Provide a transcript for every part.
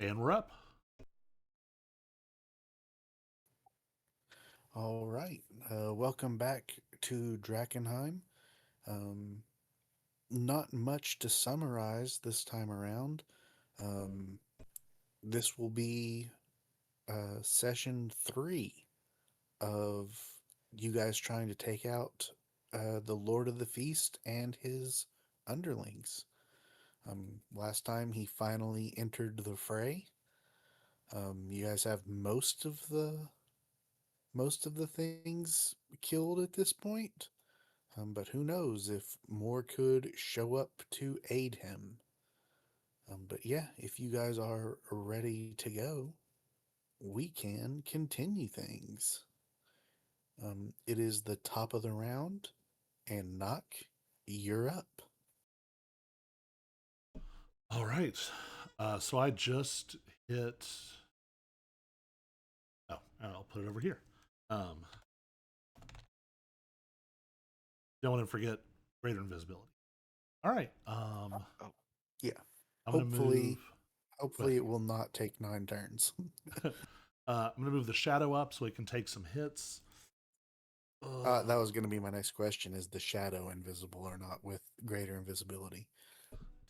And we're up. All right. Welcome back to Drakkenheim. Um, Not much to summarize this time around. Um, this will be session 3 of you guys trying to take out the Lord of the Feast and his underlings. Last time he finally entered the fray. You guys have most of the things killed at this point. But who knows if more could show up to aid him. But yeah, if you guys are ready to go, we can continue things. It is the top of the round, and Knock, you're up. All right. So I just hit. Oh, I'll put it over here. Um, don't want to forget greater invisibility. All right. Oh, yeah. I'm gonna move. Go Hopefully, ahead. it will not take 9 turns. I'm gonna move the shadow up so it can take some hits. That was going to be my next question: is the shadow invisible or not with greater invisibility?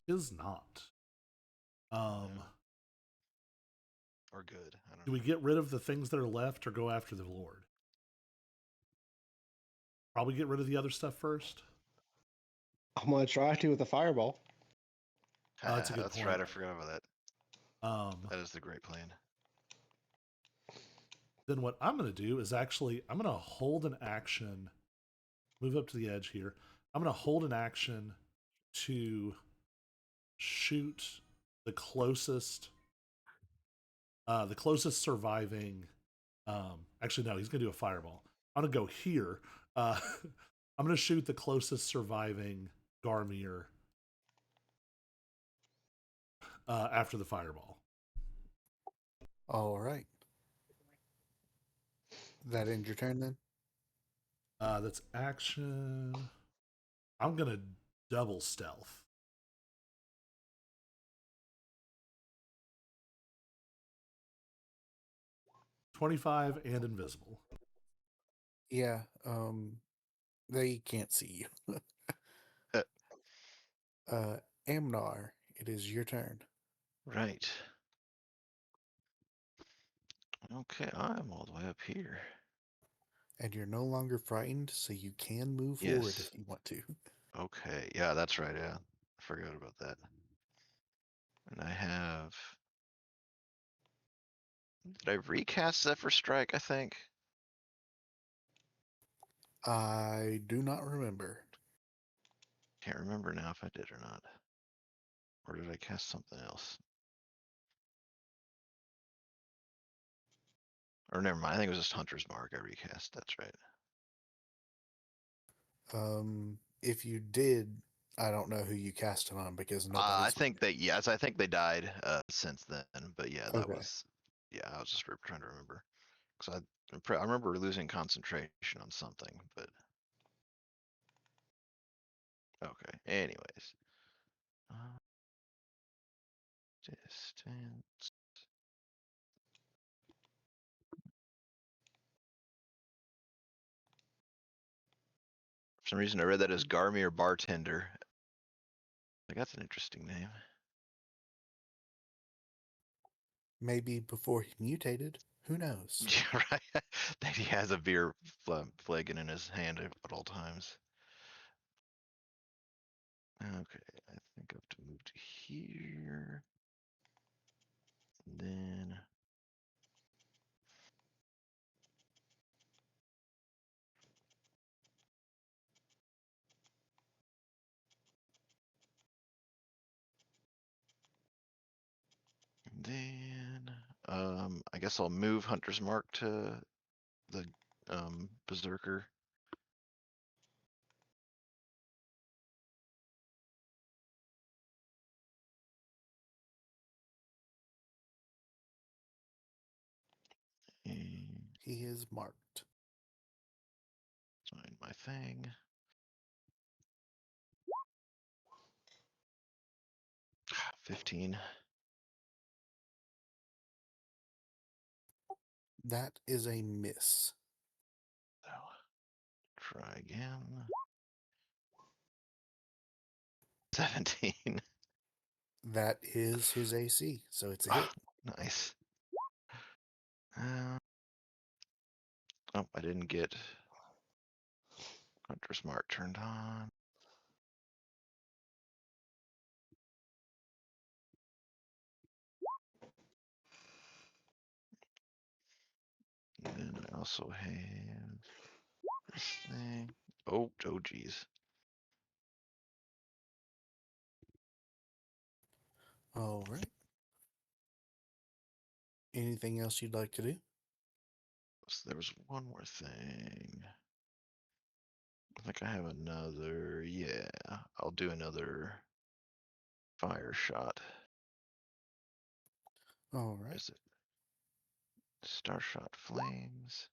Is not. Um, Yeah. Or good. I don't do we know. get rid of the things that are left or go after the Lord? Probably get rid of the other stuff first. I'm gonna try to with a fireball. That's a good That's right. point. I forgot about that. Um, That is the great plan. then what I'm going to do is actually I'm going to hold an action, move up to the edge here. I'm going to hold an action to shoot the closest surviving. Actually, no, he's going to do a fireball. I'm going to go here. I'm going to shoot the closest surviving Garmyr after the fireball. All right. That ends your turn then? That's action. I'm going to double stealth. 25 and invisible. Yeah. They can't see you. Uh, Amnar, it is your turn. Right. Okay, I'm all the way up here. And you're no longer frightened, so you can move forward if Yes. you want to. Okay. Yeah, that's right. Yeah. I forgot about that. And I have. Did I recast Zephyr Strike? I think. I do not remember. Can't remember now if I did or not. Or did I cast something else? Or never mind. I think it was just Hunter's Mark I recast. That's right. If you did, I don't know who you cast it on because I nobody's. think they yes, I think they died since then. But yeah, that Okay. was yeah. I was just trying to remember because I remember losing concentration on something. But okay. Anyways, uh, distance. For some reason, I read that as Garmyr bartender. Like that's an interesting name. Maybe before he mutated. Who knows? Yeah, right. That he has a beer flagon in his hand at all times. Okay, I think I have to move to here. And then I guess I'll move Hunter's Mark to the Berserker. And He is marked. find my thing. 15. That is a miss. So, try again. 17. That is his AC, so it's a hit. Nice. Oh, I didn't get Hunter's Mark turned on. And then I also have this thing. Oh, geez. All right. Anything else you'd like to do? So there was one more thing. I think I have another. Yeah, I'll do another fire shot. All right. Is it Starshot Flames?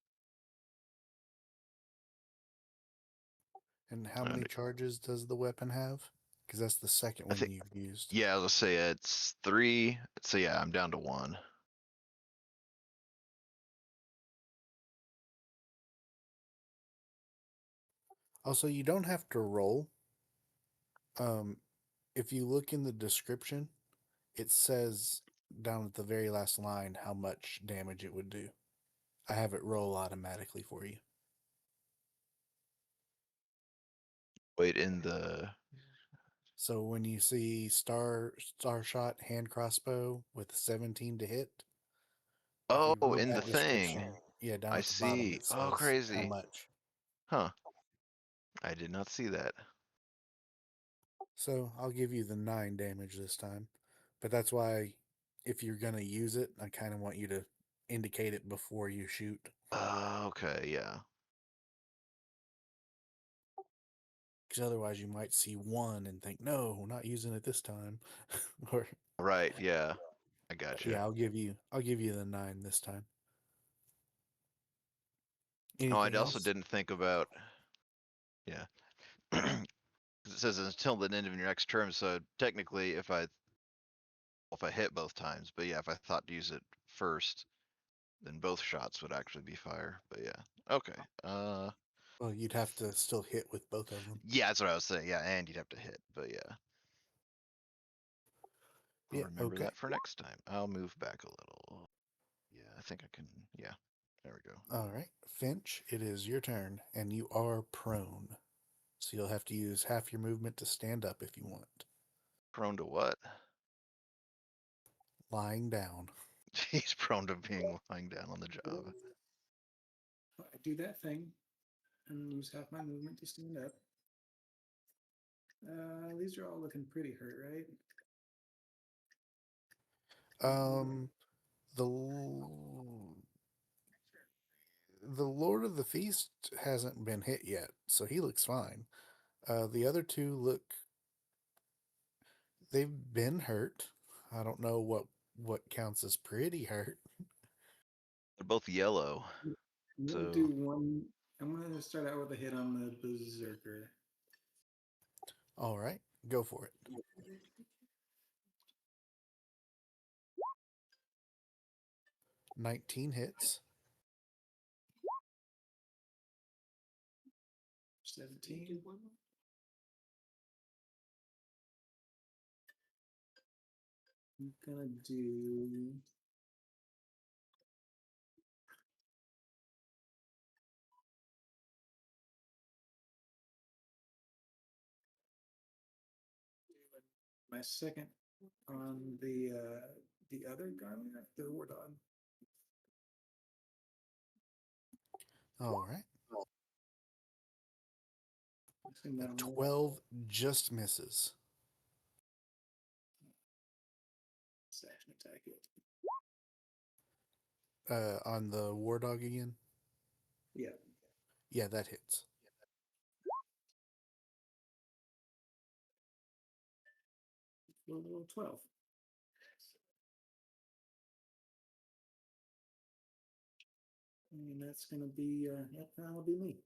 And how many charges does the weapon have? Because that's the second I one think, you've used. yeah, let's say it's 3. So yeah, I'm down to 1. Also, you don't have to roll. If you look in the description, it says down at the very last line how much damage it would do. I have it roll automatically for you. Wait, in the So when you see star shot hand crossbow with 17 to hit, if you oh, read in the that thing. description, yeah, down I at the bottom see. it Oh, says how crazy. much. Huh. I did not see that. So I'll give you the 9 damage this time. But that's why if you're gonna use it, I kind of want you to indicate it before you shoot. Okay, yeah. Because otherwise you might see 1 and think, no, not using it this time. Or Right, yeah. I gotcha. yeah, I'll give you the 9 this time. Oh, I Anything also else? didn't think about, yeah. 'Cause it says until the end of your next term, so technically if I hit both times, but yeah, if I thought to use it first, then both shots would actually be fire. But yeah. Okay. Well, you'd have to still hit with both of them. Yeah, that's what I was saying. Yeah, and you'd have to hit, but yeah. I'll Yeah, remember okay. that for next time. I'll move back a little. Yeah, I think I can. Yeah, there we go. All right. Finch, it is your turn, and you are prone. So you'll have to use half your movement to stand up if you want. Prone to what? Lying down. He's prone to being lying down on the job. I do that thing and use half my movement to stand up. These are all looking pretty hurt, right? The Lord of the Feast hasn't been hit yet, so he looks fine. The other two they've been hurt. I don't know what counts as pretty hurt. They're both yellow. I'm gonna So- do one. I'm gonna start out with a hit on the berserker. All right, go for it. 19 hits. 17. I'm gonna do. My second on the other Garmyr, the war dog. All right. Assume A that'll miss. 12 just misses. Action attack it. On the war dog again? Yeah. Yeah, that hits. Little 12. And that's gonna be that'll be me.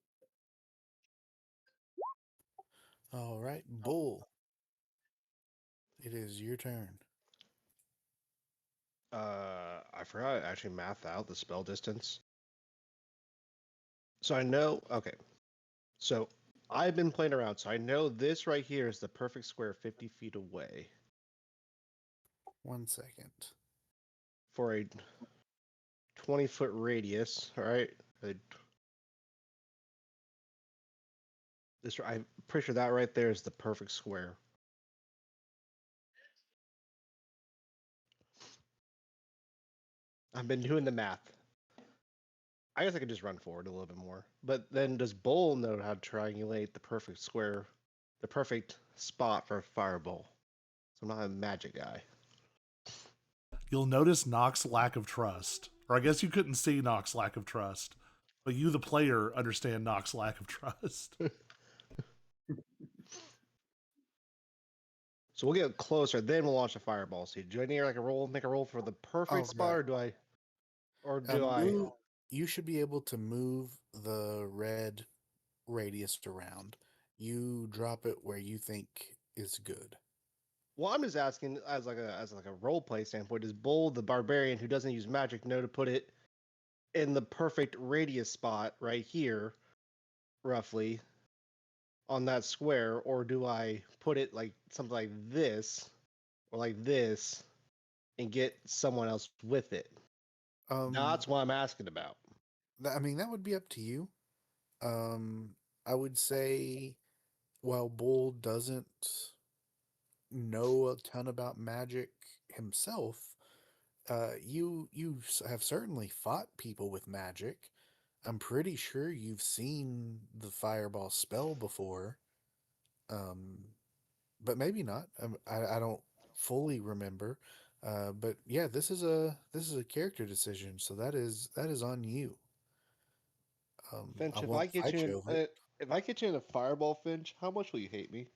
All right, Bull. It is your turn. I I forgot to actually math out the spell distance. So I know, okay. So I've been playing around, so I know this right here is the perfect square 50 feet away 1 second. for a 20-foot radius, all right? I'm pretty sure that right there is the perfect square. I've been doing the math. I guess I could just run forward a little bit more. But then does Bull know how to triangulate the perfect square, the perfect spot for a fireball? So I'm not a magic guy. You'll notice Nox's lack of trust. Or I guess you couldn't see Nox's lack of trust, but you, the player, understand Nox's lack of trust. So we'll get closer, then we'll launch a fireball. So do I need like make a roll for the perfect spot, Alright. or do I? You should be able to move the red radius around. You drop it where you think is good. Well, I'm just asking as like a role play standpoint. Does Bull, the barbarian who doesn't use magic, know to put it in the perfect radius spot right here, roughly, on that square, or do I put it like something like this, or like this, and get someone else with it? That's what I'm asking about. I mean, that would be up to you. I would say, while Bull doesn't know a ton about magic himself, you have certainly fought people with magic. I'm pretty sure you've seen the fireball spell before. But maybe not. I don't fully remember. But yeah, this is a character decision, so that is on you. I Finch, won't fight you over it. if I get you in a fireball, Finch, how much will you hate me?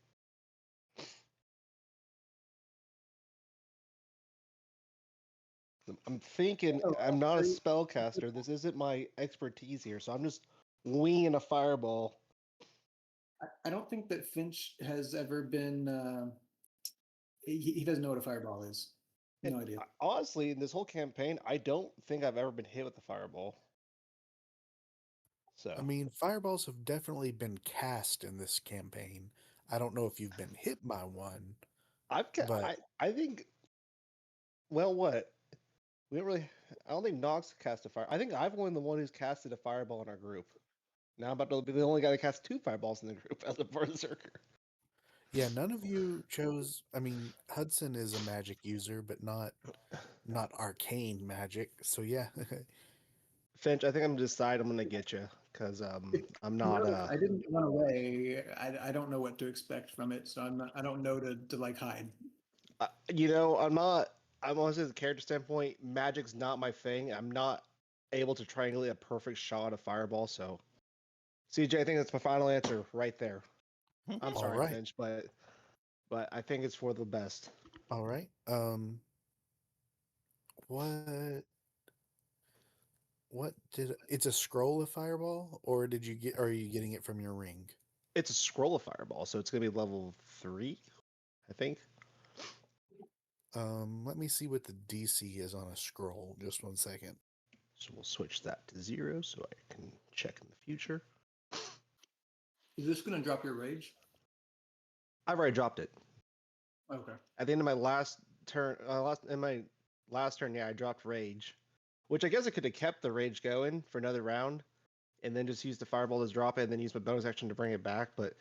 I'm thinking Oh, I'm not a three- spellcaster. This isn't my expertise here, so I'm just winging a fireball. I don't think that Finch has ever been. He doesn't know what a fireball is. No idea. Honestly, in this whole campaign, I don't think I've ever been hit with a fireball. So I mean, fireballs have definitely been cast in this campaign. I don't know if you've been hit by one, but I think. Well, what we don't really. I don't think Nox cast a fire. I think I've only the one who's casted a fireball in our group. Now I'm about to be the only guy to cast 2 fireballs in the group as a berserker. yeah, none of you chose. I mean, Hudson is a magic user, but not arcane magic. So yeah, Finch, I think I'm decide I'm gonna get you because I'm not Notice I didn't run away. I don't know what to expect from it, so I'm not. I don't know to like hide. I'm not. I'm honestly, as a character standpoint, magic's not my thing. I'm not able to triangulate a perfect shot of fireball. So, CJ, I think that's my final answer right there. I'm all sorry, right, Finch, but I think it's for the best. all right. What it's a scroll of fireball, or did you get? Are you getting it from your ring? It's a scroll of fireball, so it's gonna be level 3, I think. Let me see what the DC is on a scroll. Just 1 second. So we'll switch that to 0 so I can check in the future. Is this going to drop your rage? I've already dropped it. Okay. At the end of my last turn, yeah, I dropped rage, which I guess I could have kept the rage going for another round, and then just use the fireball to drop it, and then use my bonus action to bring it back. But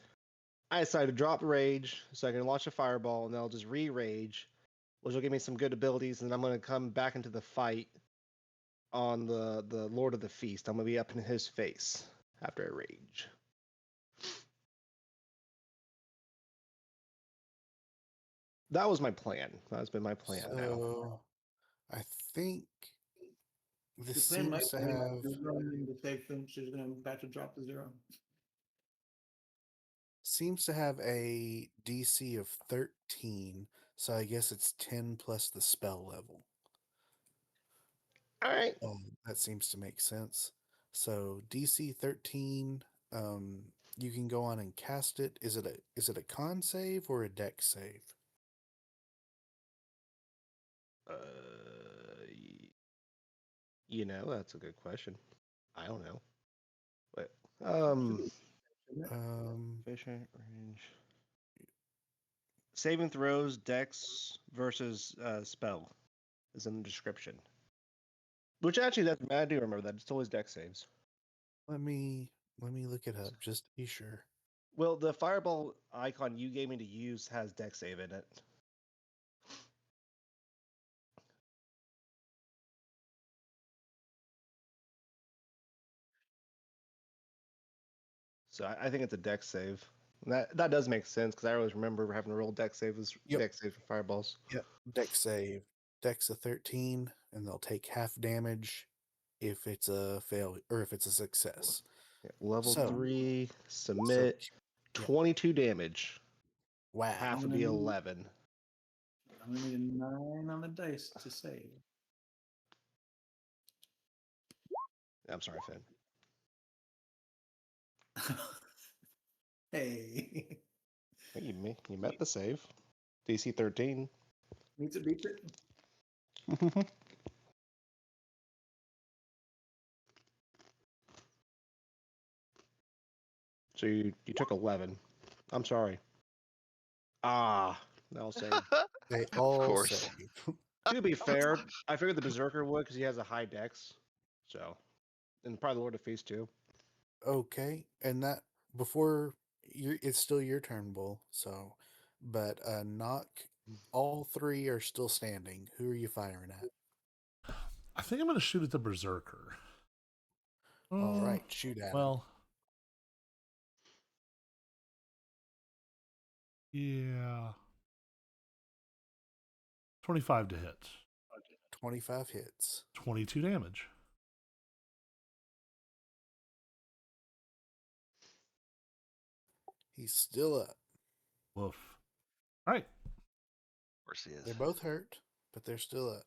I decided to drop rage so I can launch a fireball, and then I'll just re-rage, which will give me some good abilities, and I'm going to come back into the fight on the Lord of the Feast. I'm going to be up in his face after I rage. That was my plan. That's been my plan now. So, I think The this plan might seems to be have you're running the safe Finch is going to batch to drop to 0. a DC of 13. So I guess it's 10 plus the spell level. All right. That seems to make sense. So DC 13. You can go on and cast it. Is it a con save or a deck save? You know, that's a good question. I don't know. Wait. Isn't it? Efficient range. Saving throws, dex versus spell is in the description. Which actually, I do remember that. It's always dex saves. let me look it up just to be sure. Well, the fireball icon you gave me to use has dex save in it. So I think it's a dex save. And that does make sense because I always remember having to roll dex save as Yep. dex save for fireballs. Yep. Dex save. Dex a 13, and they'll take half damage if it's a failure or if it's a success. Yeah, level So- 3, submit, yeah. 22 damage. Wow. Half would be 11. I'm gonna need a 9 on the dice to save. I'm sorry, Finn. Hey, Hey, you met the save. DC 13. meets it, beats it. So you took 11. I'm sorry. Ah, that'll save. They Of all course. save. To be fair, I figured the Berserker would because he has a high dex. So, and probably the Lord of Feast too. Okay, and that before it's still your turn, Bull. So, but knock. All three are still standing. Who are you firing at? I think I'm going to shoot at the Berserker. All right, shoot at him. Well, yeah. 25 to hit. 25 hits. 22 damage. He's still up. Woof. All right. Of course he is. They're both hurt, but they're still up.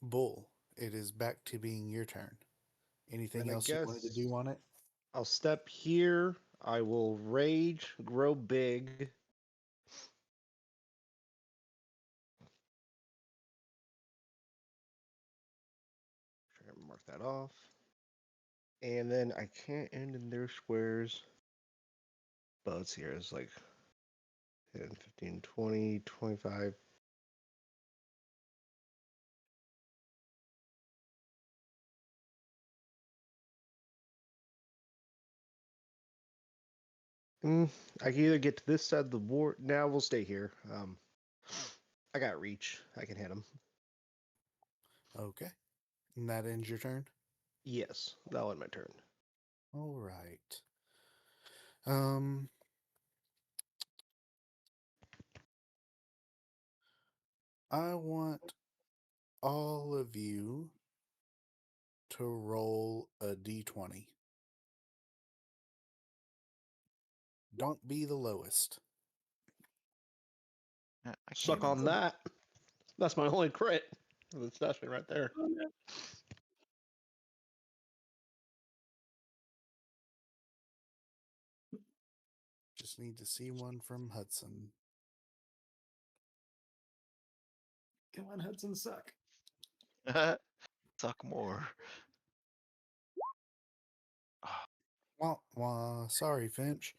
Bull, it is back to being your turn. Anything And I else you wanted to guess- do on it? I'll step here. I will rage, grow big. Try to mark that off. And then I can't end in their squares. But let's see here. It's like 10, 15, 20, 25. I can either get to this side of the war. Now we'll stay here. I got reach. I can hit him. Okay. And that ends your turn? Yes, that'll end my turn. All right. I want all of you to roll a d20. Don't be the lowest. I can't Suck even- on that. That's my only crit. That's actually right there. Just need to see one from Hudson. Come on, Hudson, suck. Suck more. Wah, wah. Sorry, Finch.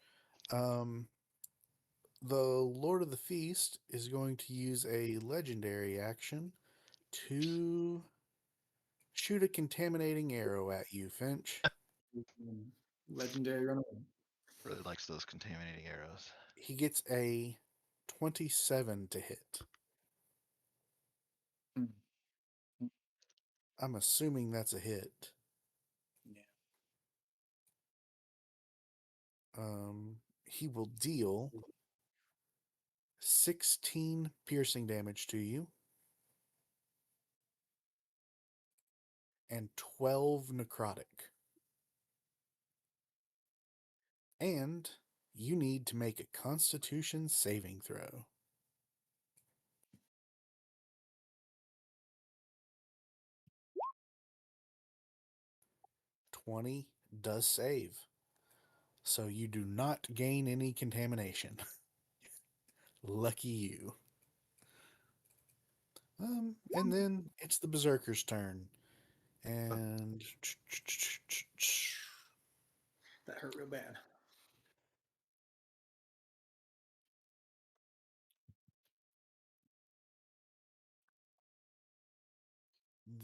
The Lord of the Feast is going to use a legendary action to shoot a contaminating arrow at you, Finch. Legendary runaway. Really likes those contaminating arrows. He gets a 27 to hit. Mm. I'm assuming that's a hit. Yeah. He will deal 16 piercing damage to you and 12 necrotic. And you need to make a Constitution saving throw. 20 does save. So you do not gain any contamination. Lucky you. And then it's the Berserker's turn. And That hurt real bad.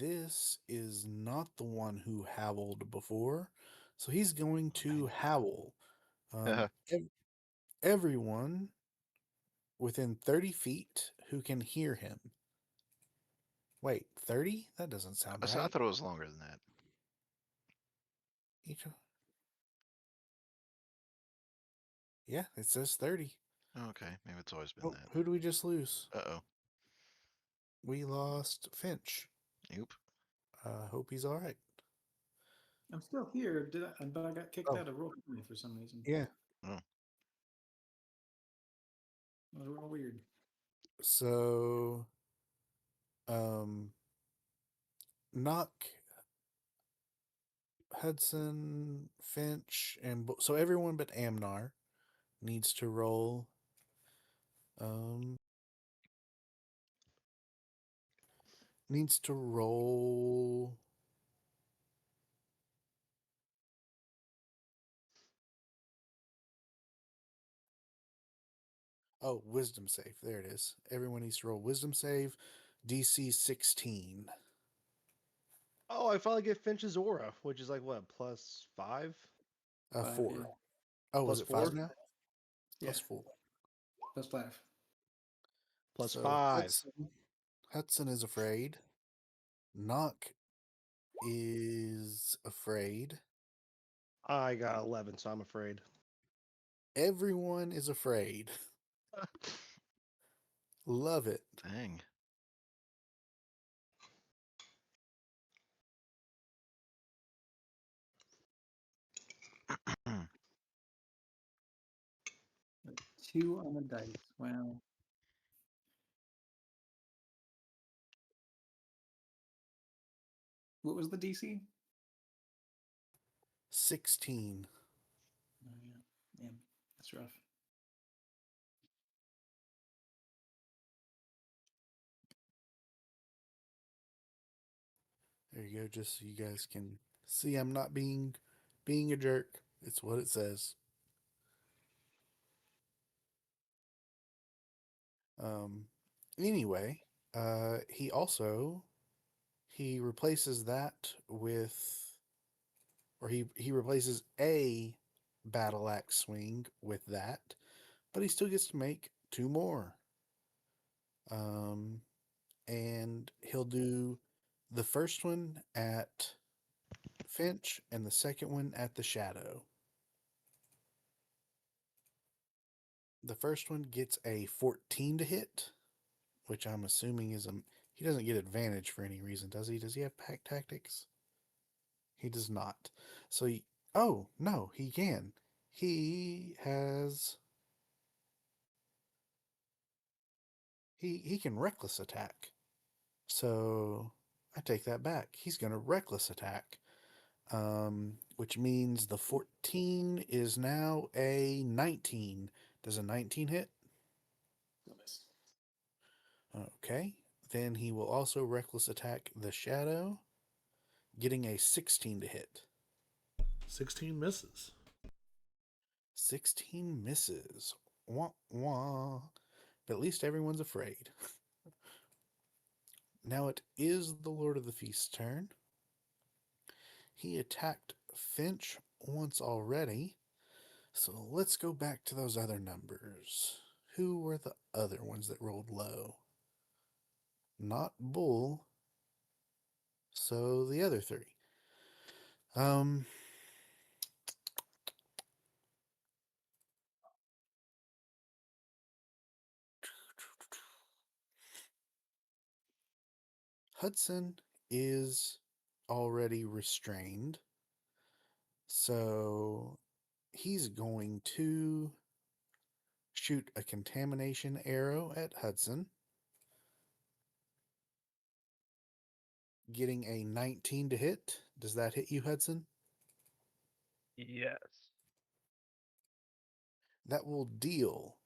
this is not the one who howled before. So he's going to howl. Everyone within 30 feet who can hear him. Wait, 30? That doesn't sound I right. thought it was longer than that. Yeah, it says 30. Oh, okay, maybe it's always been Oh, that. who do we just lose? Uh-oh. We lost Finch. Nope. Hope he's all right. I'm still here. But I got kicked out of roll for some reason. Yeah. Oh. It was real weird. So, Knock, Hudson, Finch, and so everyone but Amnar needs to roll. Needs to roll. Oh, wisdom save. There it is. Everyone needs to roll wisdom save. DC 16. Oh, I finally get Finch's aura, which is like what, +5? 5, 4. yeah. Oh, was Plus it 5 4? now? Yeah. Plus 4. +5. So +5. Hudson is afraid. Knock is afraid. I got 11, so I'm afraid. Everyone is afraid. Love it. Dang. Hmm. 2 on the dice. Wow. What was the DC? 16. Oh, yeah. Damn. That's rough. There you go, just so you guys can see I'm not being a jerk. It's what it says. Anyway, he replaces that with, or he replaces a battle axe swing with that, but he still gets to make 2 more. And he'll do the first one at Finch and the second one at the Shadow. The first one gets a 14 to hit, which I'm assuming is he doesn't get advantage for any reason, does he? Does he have pack tactics? He does not. So oh, no, he can. He has he can reckless attack. So I take that back. He's going to reckless attack. Which means the 14 is now a 19. Does a 19 hit? Okay. Then he will also reckless attack the Shadow, getting a 16 to hit. 16 misses. 16 misses. Wah, wah. But at least everyone's afraid. Now it is the Lord of the Feast's turn. He attacked Finch once already. So let's go back to those other numbers. Who were the other ones that rolled low? Not Bull. So the other 3. Hudson is already restrained. So he's going to shoot a contamination arrow at Hudson, getting a 19 to hit. Does that hit you, Hudson? Yes. That will deal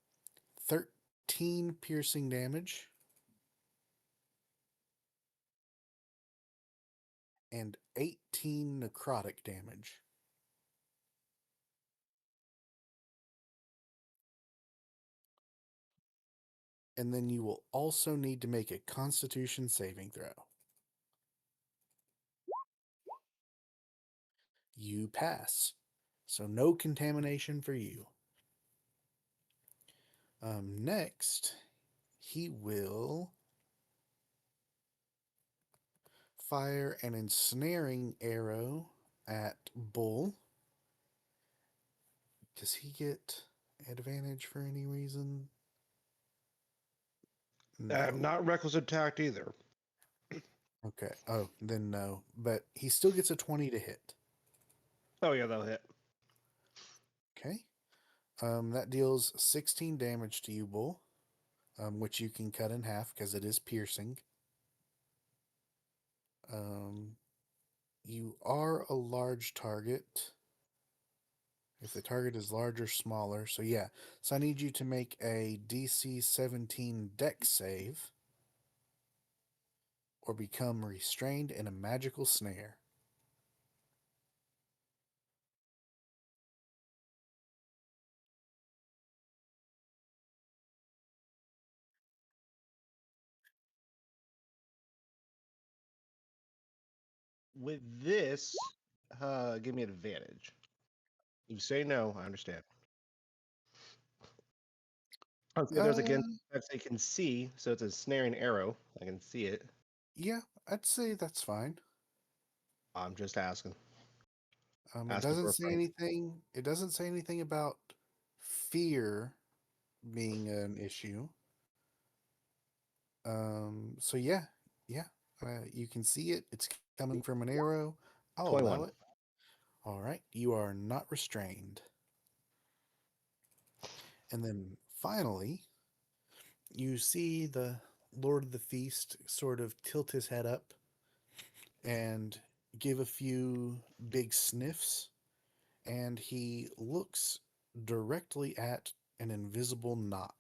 18 piercing damage and 18 necrotic damage. And then you will also need to make a Constitution saving throw. You pass. So no contamination for you. Next, he will fire an ensnaring arrow at Bull. Does he get advantage for any reason? No. Not reckless attacked either. Okay. Oh, then no. But he still gets a 20 to hit. Oh yeah, that'll hit. Okay. That deals 16 damage to you, Bull, which you can cut in half because it is piercing. You are a large target. If the target is large or smaller. So yeah. So I need you to make a DC 17 Dex save or become restrained in a magical snare. With this, give me an advantage. You say no, I understand. There's again that they can see, so it's a snaring arrow. I can see it. Yeah, I'd say that's fine. I'm just asking. It Asking doesn't for a say friend. anything. It doesn't say anything about fear being an issue. So yeah, you can see it. It's coming from an arrow. I'll 21. allow it. All right, you are not restrained. And then finally, you see the Lord of the Feast sort of tilt his head up and give a few big sniffs, and he looks directly at an invisible knock,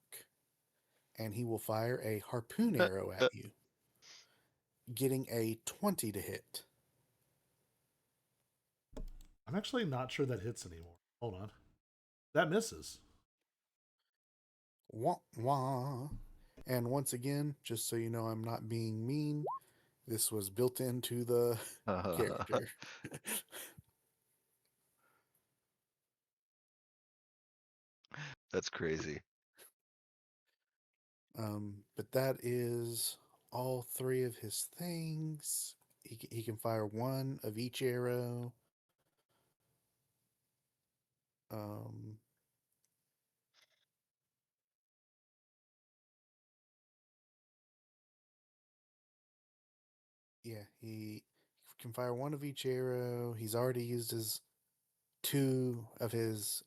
and he will fire a harpoon arrow at you, getting a 20 to hit. I'm actually not sure that hits anymore. Hold on. That misses. Wah, wah. And once again, just so you know I'm not being mean, this was built into the character. That's crazy. But that is all three of his things. He can fire one of each arrow. Um, yeah, he can fire one of each arrow. He's already used his two of his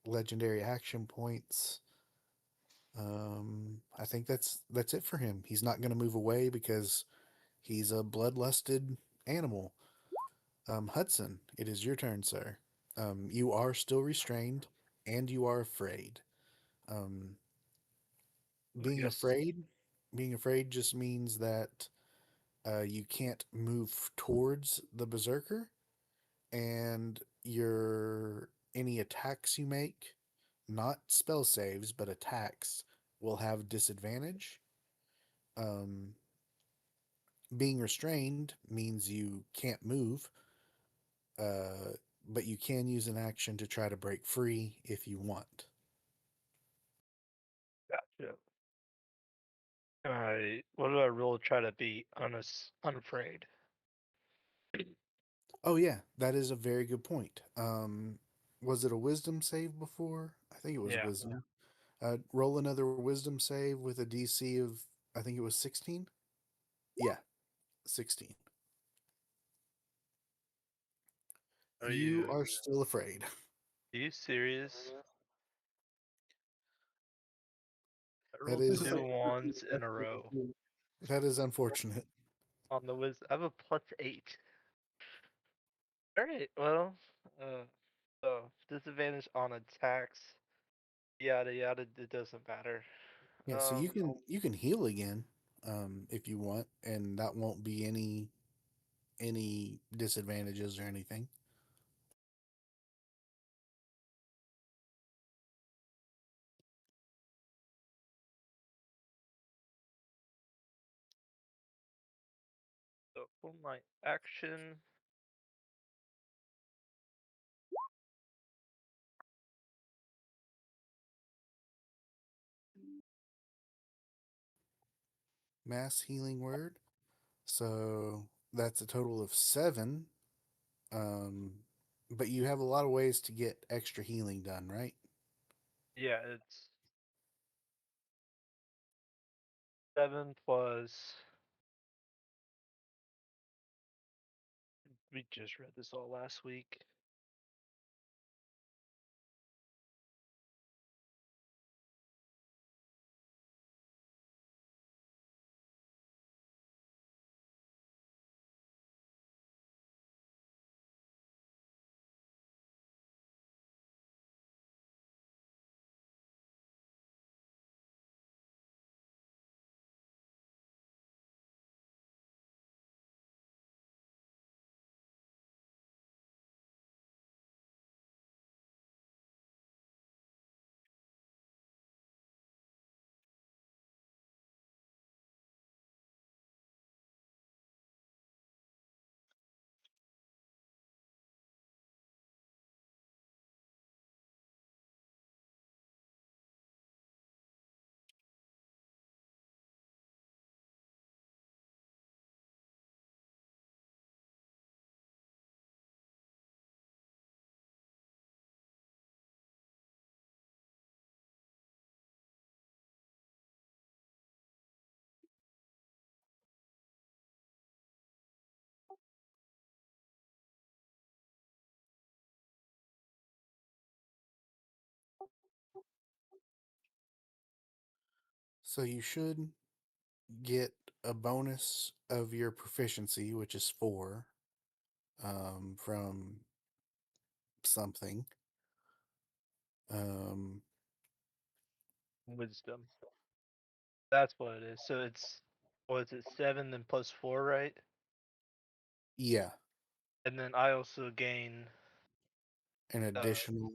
legendary action points. I think that's it for him. He's not going to move away because he's a bloodlusted animal. Hudson, it is your turn, sir. You are still restrained, and you are afraid. Um, being guess. afraid, being afraid just means that you can't move towards the berserker, and your any attacks you make, not spell saves, but attacks, will have disadvantage. Um, being restrained means you can't move, but you can use an action to try to break free if you want. Gotcha. What do I roll to try to be unafraid? Oh yeah, that is a very good point. Was it a wisdom save before? I think it was Yeah. wisdom. Roll another wisdom save with a DC of, I think it was 16. Yeah, 16. Are You are still afraid. you serious? I That rolled is 2 1s in a row that is unfortunate. on the wisdom. I have a +8. All right. Well, so disadvantage on attacks. Yada yada. It doesn't matter. Yeah, so you can heal again, if you want, and that won't be any disadvantages or anything. So for my action, Mass healing word. So that's a total of 7. Um, but you have a lot of ways to get extra healing done, right? yeah, it's 7 plus. We just read this all last week. So you should get a bonus of your proficiency, which is 4, from something. Um, Wisdom. That's what it is. So it's, what is it, 7 then plus 4, right? yeah, And then I also gain an additional.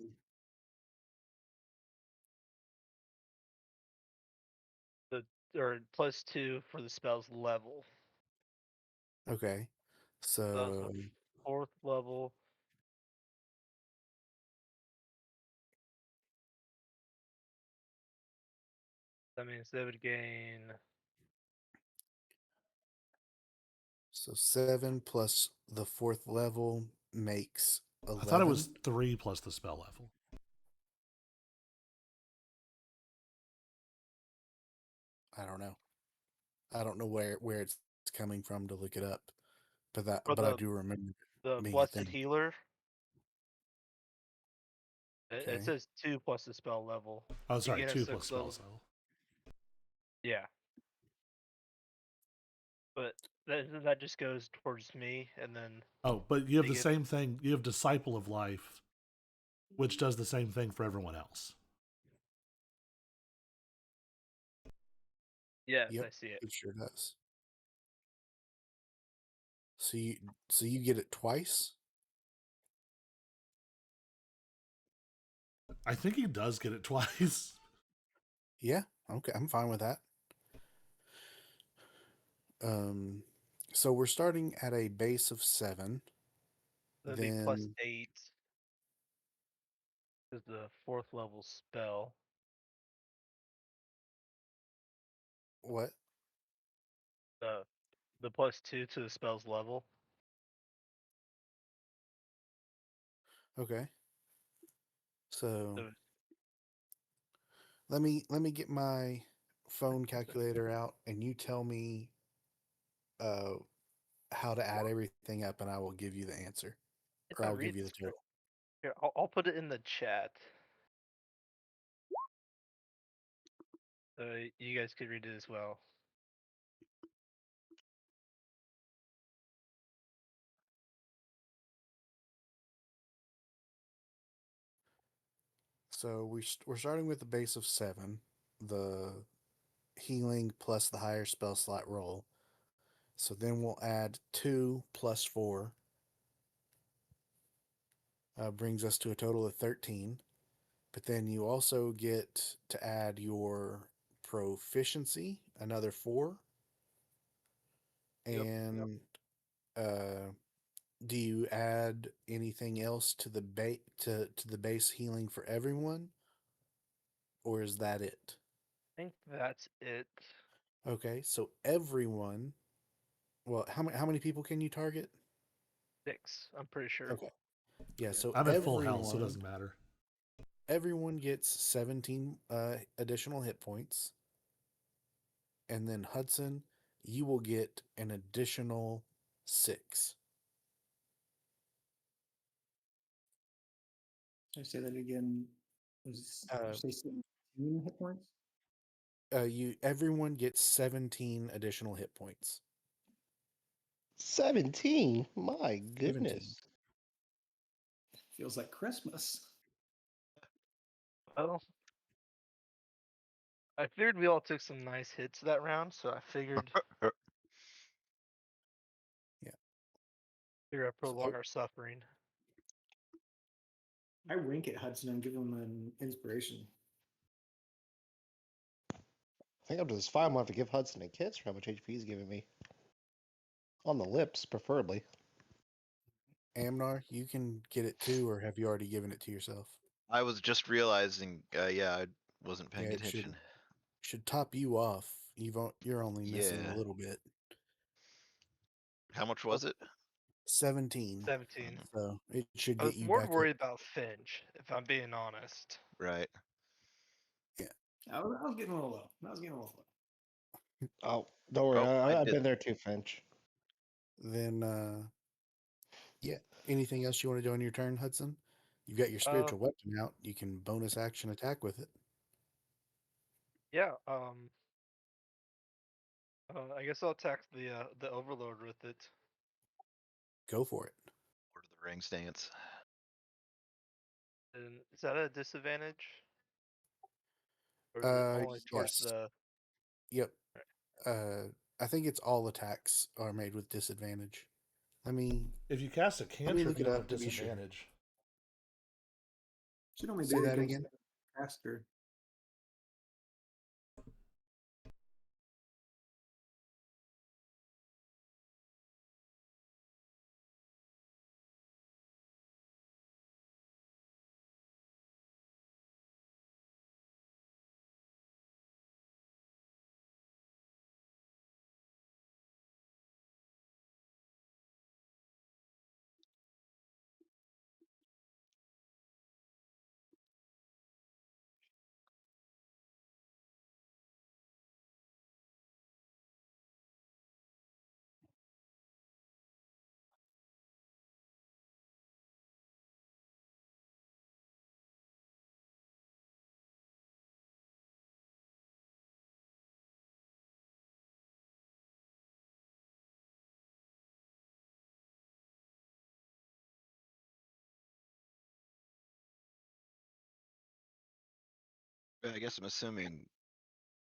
the or +2 for the spell's level. Okay, So that was so the 4th level. That means they would gain 7 plus the 4th level makes I thought it 11. was 3 plus the spell level. I don't know. I don't know where it's coming from to look it up, but for I do remember the it being a blessed thing. healer. It Okay. says 2 plus the spell level. Oh, You sorry, gain a 2 plus 6th spell level. level. Yeah. But that just goes towards me, and then Oh, but you have they the get, same thing. You have Disciple of Life, which does the same thing for everyone else. yes, Yep, I see it. it sure does. So you get it twice? I think he does get it twice. Yeah. Okay, I'm fine with that. Um, so we're starting at a base of 7. That'd be plus Then 8 is the 4th level spell. what? The the +2 to the spell's level. Okay. So So let me get my phone calculator out, and you tell me uh how to add everything up, and I will give you the answer, or yeah, I'll give read you the this quick. total. Here, I'll put it in the chat. So you guys could read it as well. So we're starting with the base of 7. The healing plus the higher spell slot roll. So then we'll add 2 plus 4. Brings us to a total of 13. But then you also get to add your proficiency, another 4. Yep. And do you add anything else to the to the base healing for everyone, or is that it? I think that's it. Okay, so everyone. Well, how many people can you target? 6, I'm pretty sure. Okay, yeah. So I'm at full health, so it doesn't matter. everyone gets 17 additional hit points, and then Hudson, you will get an additional 6. Should I say that again? Was Uh, you say 17 hit points? Everyone gets 17 additional hit points. 17. My goodness. Feels like Christmas. Well, I figured we all took some nice hits that round, so I figured Yeah. I'd prolong So- our suffering. I wink at Hudson and give him an inspiration. I think after this fight, I'm going to have to give Hudson a kiss for how much HP he's giving me. On the lips, preferably. Amnar, you can get it too, or have you already given it to yourself? I was just realizing, yeah, I wasn't paying Yeah, it attention. should top you off. You're only missing Yeah. a little bit. How much was it? 17. 17. So it should I get was you more back worried about Finch, if I'm being honest. Right. I was getting a little low. I was getting a little low. Oh, don't worry. Well, I I've did. been there too, Finch. Then yeah. Anything else you want to do on your turn, Hudson? You've got your spiritual weapon out. You can bonus action attack with it. Yeah, I guess I'll attack the Overlord with it. Go for it. Lord of the Rings stance. And is that a disadvantage? Or is it only towards Yes. the Yep. I think it's all attacks are made with disadvantage. Let me If you cast a me cantrip, look you it don't up have to be sure. disadvantage. Should only Say be that against again? caster. I guess I'm assuming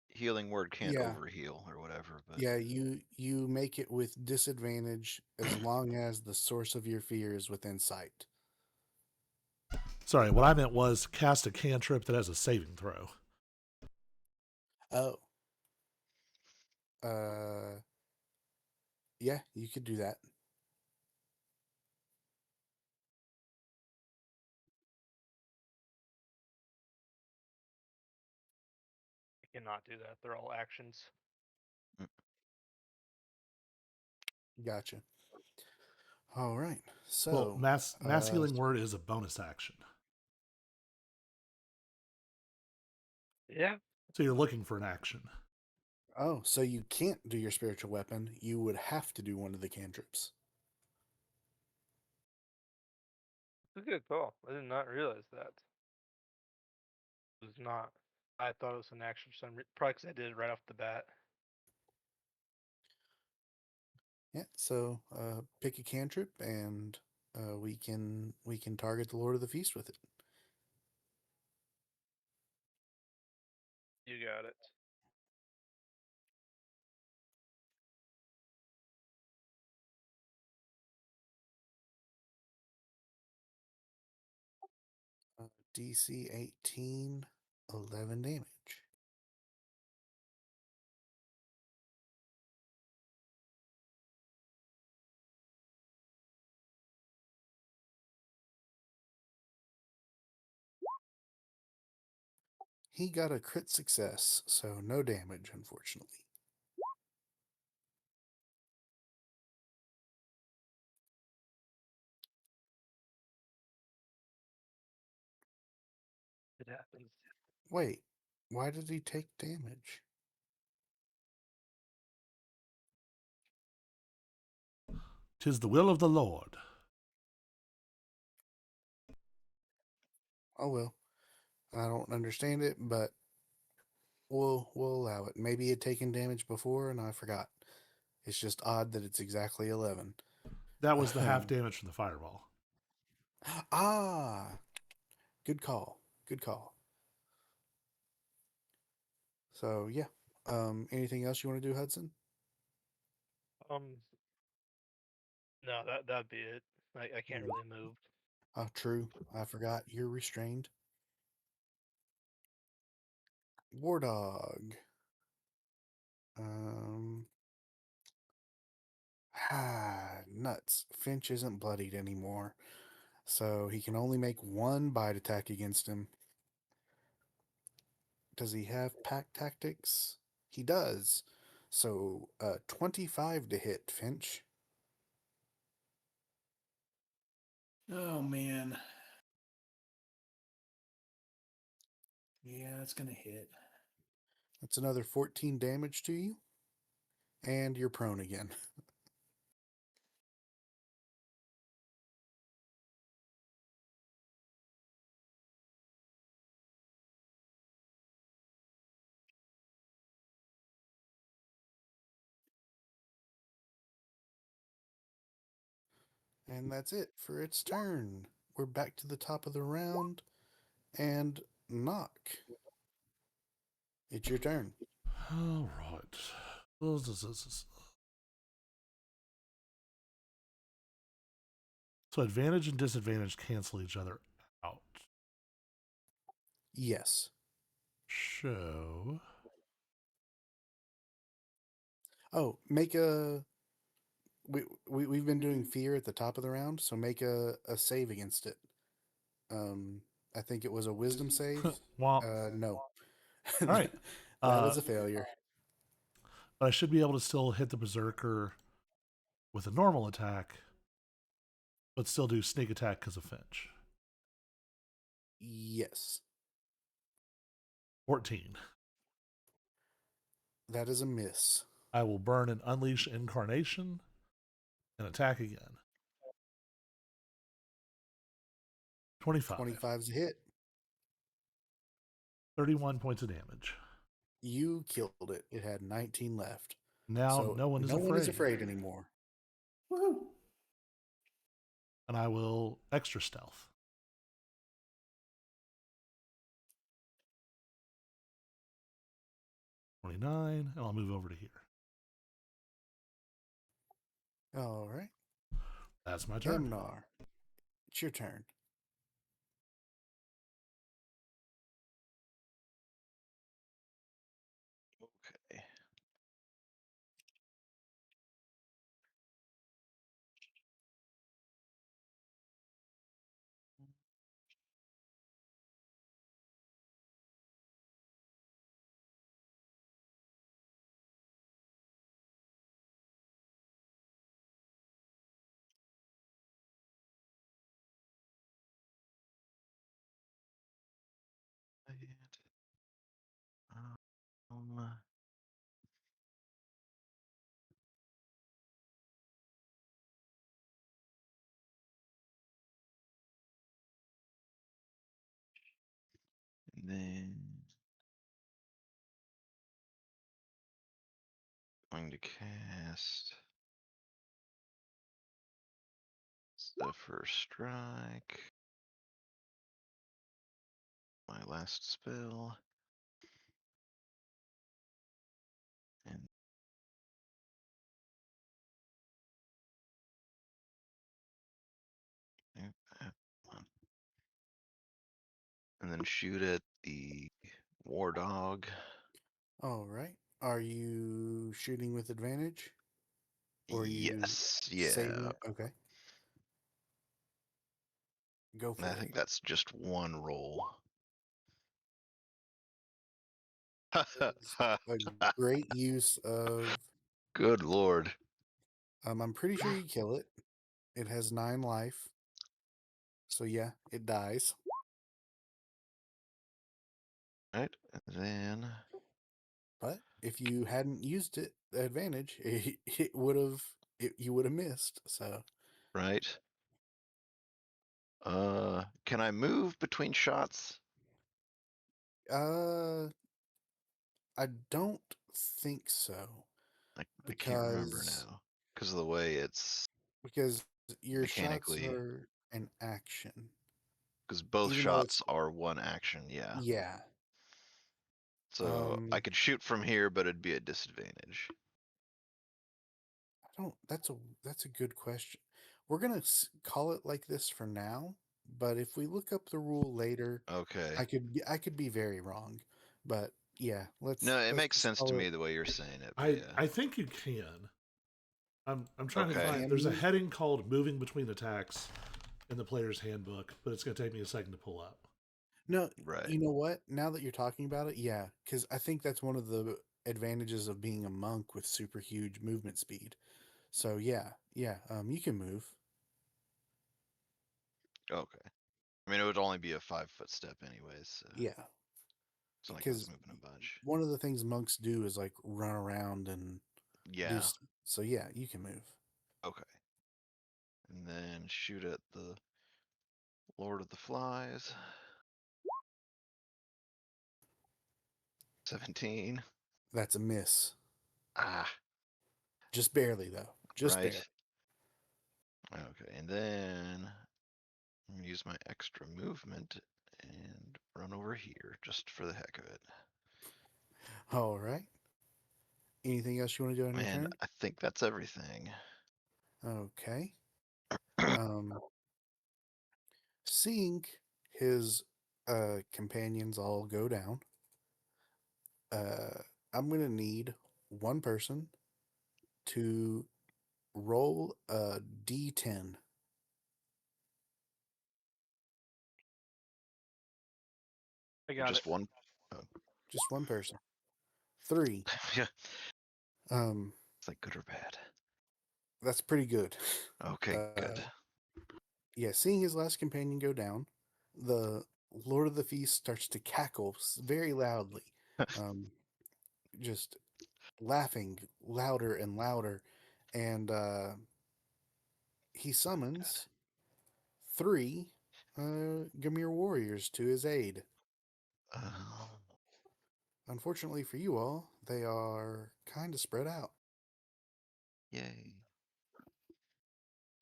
healing word can't Yeah. overheal or whatever, but Yeah, you make it with disadvantage as long as the source of your fear is within sight. Sorry, what I meant was cast a cantrip that has a saving throw. Oh. Yeah, you could do that. I cannot do that. They're all actions. Gotcha. All right. So Well, mass healing word is a bonus action. Yeah. So you're looking for an action. Oh, so you can't do your spiritual weapon. You would have to do one of the cantrips. It's a good call. I did not realize that. It was not. I thought it was an action for some reason. Probably because I did it right off the bat. Yeah. So pick a cantrip, and we can target the Lord of the Feast with it. You got it. DC 18, 11 damage. He got a crit success, so no damage, unfortunately. It happens. Wait, why did he take damage? Tis the will of the Lord. Oh well, I don't understand it, but we'll allow it. Maybe he had taken damage before and I forgot. It's just odd that it's exactly 11. That was the half damage from the fireball. Ah, good call. Good call. So yeah. Anything else you want to do, Hudson? No, that'd be it. I can't really move. Oh, true. I forgot. You're restrained. War dog. Nuts. Finch isn't bloodied anymore, so he can only make one bite attack against him. Does he have pack tactics? He does. So 25 to hit, Finch. Oh man. Yeah, it's gonna hit. That's another 14 damage to you. And you're prone again. And that's it for its turn. We're back to the top of the round. And Knock. It's your turn. All right. So advantage and disadvantage cancel each other out. Yes. So Oh, make a. We've been doing fear at the top of the round, so make a save against it. I think it was a wisdom save. Womp. No. All right. That is a failure. But I should be able to still hit the berserker with a normal attack, but still do sneak attack because of Finch. Yes. 14. That is a miss. I will burn and unleash incarnation and attack again. 25. 25's a hit. 31 points of damage. You killed it. It had 19 left. Now So no one is one is afraid anymore. Woohoo! And I will extra stealth. And I'll move over to here. All right. That's my turn. Gemnar. It's your turn. Okay. Um, and then going to cast the first strike. My last spell. And nope, that one. And then shoot at the war dog. All right. Are you shooting with advantage? Or are you Yes, saving yeah. it? Okay. Go I for it. think that's just one roll. It's a great use of. Good lord. I'm pretty sure you kill it. It has 9 life. So yeah, it dies. Right, and then But if you hadn't used it, the advantage, it would have you would have missed. So right. Can I move between shots? I don't think so I can't remember because now because of the way it's because your shots mechanically. are an action. Because both Even though it's shots are one action, yeah. yeah. So I could shoot from here, but it'd be a disadvantage. I don't. That's a good question. We're gonna call it like this for now. But if we look up the rule later, Okay. I could be very wrong. But yeah, No, it let's makes just sense call to it. me the way you're saying it, but yeah. I think you can. I'm trying to Okay. find. Can There's a move? heading called "Moving Between Attacks" in the player's handbook, but it's going to take me a second to pull up. No, Right. you know what? Now that you're talking about it, yeah, because I think that's one of the advantages of being a monk with super huge movement speed. So yeah, you can move. Okay. I mean, it would only be a 5-foot step anyways, so Yeah, it's not like I was because moving a bunch. one of the things monks do is like run around and do Yeah. stuff. So yeah, you can move. Okay. And then shoot at the Lord of the Flies. 17. That's a miss. Ah, Just barely though. Just right. barely. Okay, and then I'm gonna use my extra movement and run over here just for the heck of it. All right. Anything else you want to do on your And turn? I think that's everything. Okay. Um, seeing his companions all go down, I'm gonna need one person to roll a d10. I got Just it. one. Just one person. 3. Yeah, Um, it's like good or bad. that's pretty good. Okay, good. Yeah, seeing his last companion go down, the Lord of the Feast starts to cackle very loudly, um, just laughing louder and louder, and he summons 3 Gamir warriors to his aid. Uh, Unfortunately for you all, they are kind of spread out. yay.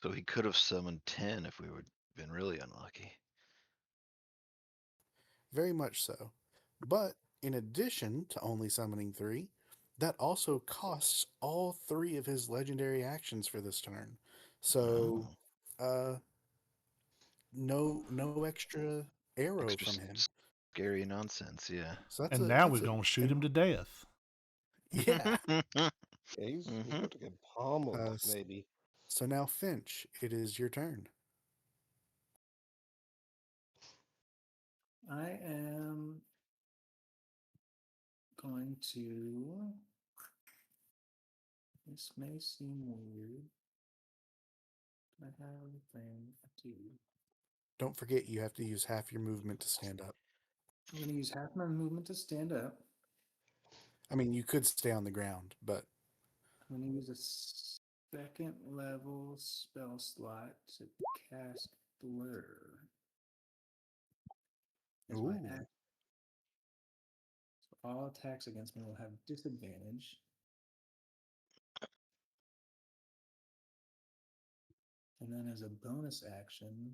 So he could have summoned 10 if we would been really unlucky. Very much so. But in addition to only summoning 3, that also costs all 3 of his legendary actions for this turn. So, Oh, no extra arrow extra from him. scary nonsense, yeah. So And now we're that's a going to shoot him to death. yeah. Yeah, he's Mhm. about to get pummeled, Uh, maybe. so now Finch, it is your turn. I am going to. This may seem weird. I have a thing to. Don't forget you have to use half your movement to stand up. I'm going to use half my movement to stand up. I mean, you could stay on the ground, but I'm going to use a second level spell slot to cast Blur. As my ooh, act. So all attacks against me will have disadvantage. And then as a bonus action,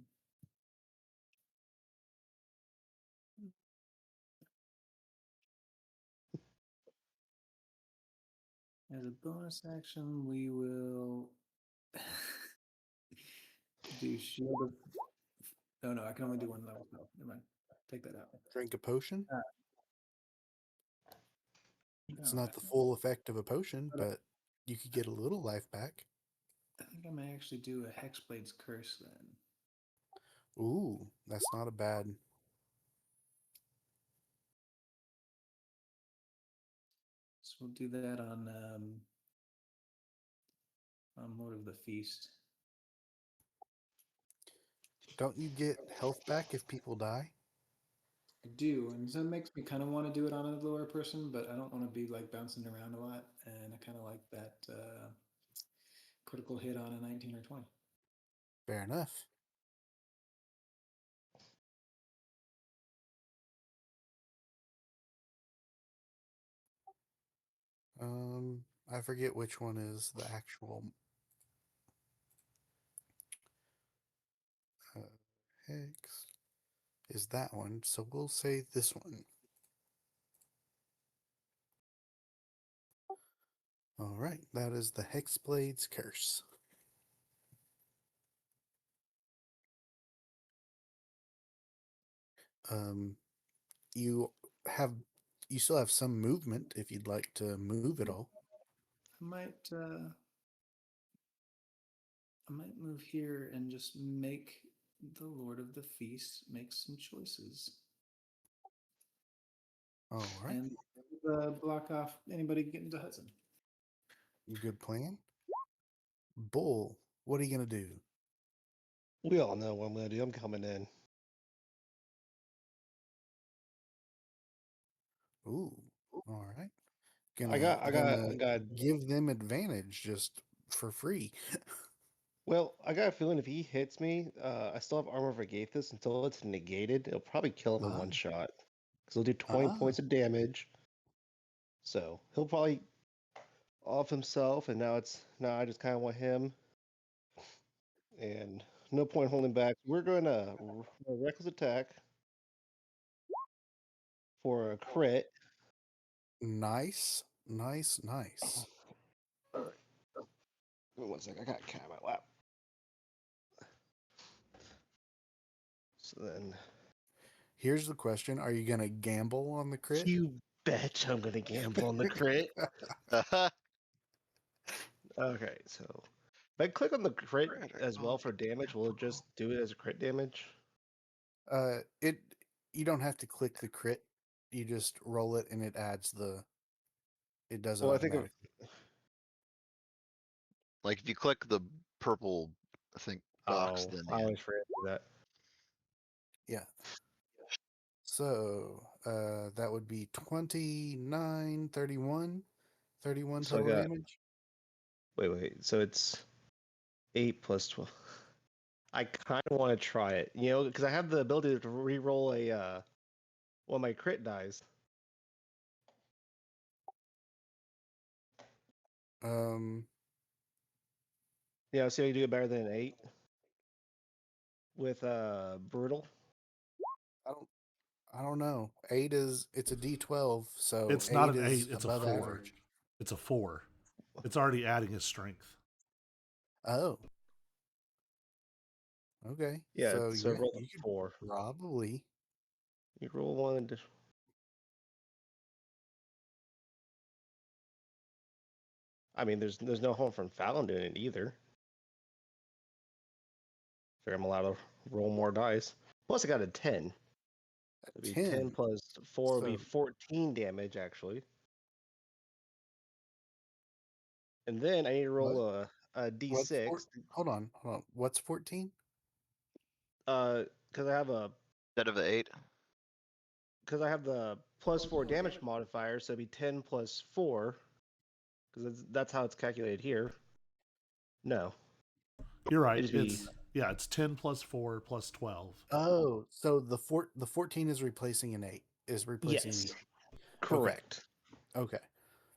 we will do shield of. Oh no, I can only do one level spell. Never mind. take that out. Drink a potion. It's No, not the full effect of a potion, but you could get a little life back. I think I may actually do a Hexblade's Curse then. Ooh, that's not a bad. So we'll do that on Lord of the Feast. Don't you get health back if people die? I do, and so it makes me kind of want to do it on a lower person, but I don't want to be like bouncing around a lot, and I kind of like that critical hit on a 19 or 20. Fair enough. I forget which one is the actual hex. Is that one? So we'll say this one. All right, that is the Hexblade's Curse. You still have some movement if you'd like to move at all. I might move here and just make the Lord of the Feast make some choices. All right, And block off anybody getting to Hudson. good plan. Bull, what are you gonna do? We all know what I'm gonna do. I'm coming in. Ooh, all right. I got. Give them advantage just for free. Well, I got a feeling if he hits me, I still have Armor of Agathis until it's negated. It'll probably kill him in one shot because he'll do 20 points of damage. So he'll probably off himself, and now I just kind of want him, and no point holding back. We're going to reckless attack for a crit. Nice, nice, nice. All right. Wait 1 second. I got a cat in my lap. So then, Here's the question: are you gonna gamble on the crit? you bet I'm going to gamble on the crit. Okay, so if I click on the crit as well for damage, will it just do it as a crit damage? You don't have to click the crit. You just roll it and it adds it does it Well, I think automatically. Like if you click the purple, I think box, then I yeah. always forget to do that. Yeah. So that would be 29, 31. 31 So I total got damage. wait. So it's 8 plus 12. I kind of want to try it, because I have the ability to re-roll when my crit dies. Yeah, see how you do it better than an 8 with brutal. I don't know. It's a D12, so It's not 8 an is 8, it's a above 4. average. It's a 4. It's already adding his strength. Oh. Okay. Yeah, So so yeah, roll you a could 4. probably. You roll one. I mean, there's no home from Fallon doing it either. Figure I'm allowed to roll more dice. Plus, I got a 10. It'd be 10 plus 4 would be So 14 damage, actually. And then I need to roll a d6. Hold on. What's 14? Because I have Instead of the 8. because I have the plus 4 damage modifier, so it'd be 10 plus 4. Because that's how it's calculated here. No. You're right. It'd be It's 10 plus 4 plus 12. Oh, so the 14 is replacing an 8. Is replacing yes, the 8. correct. Okay.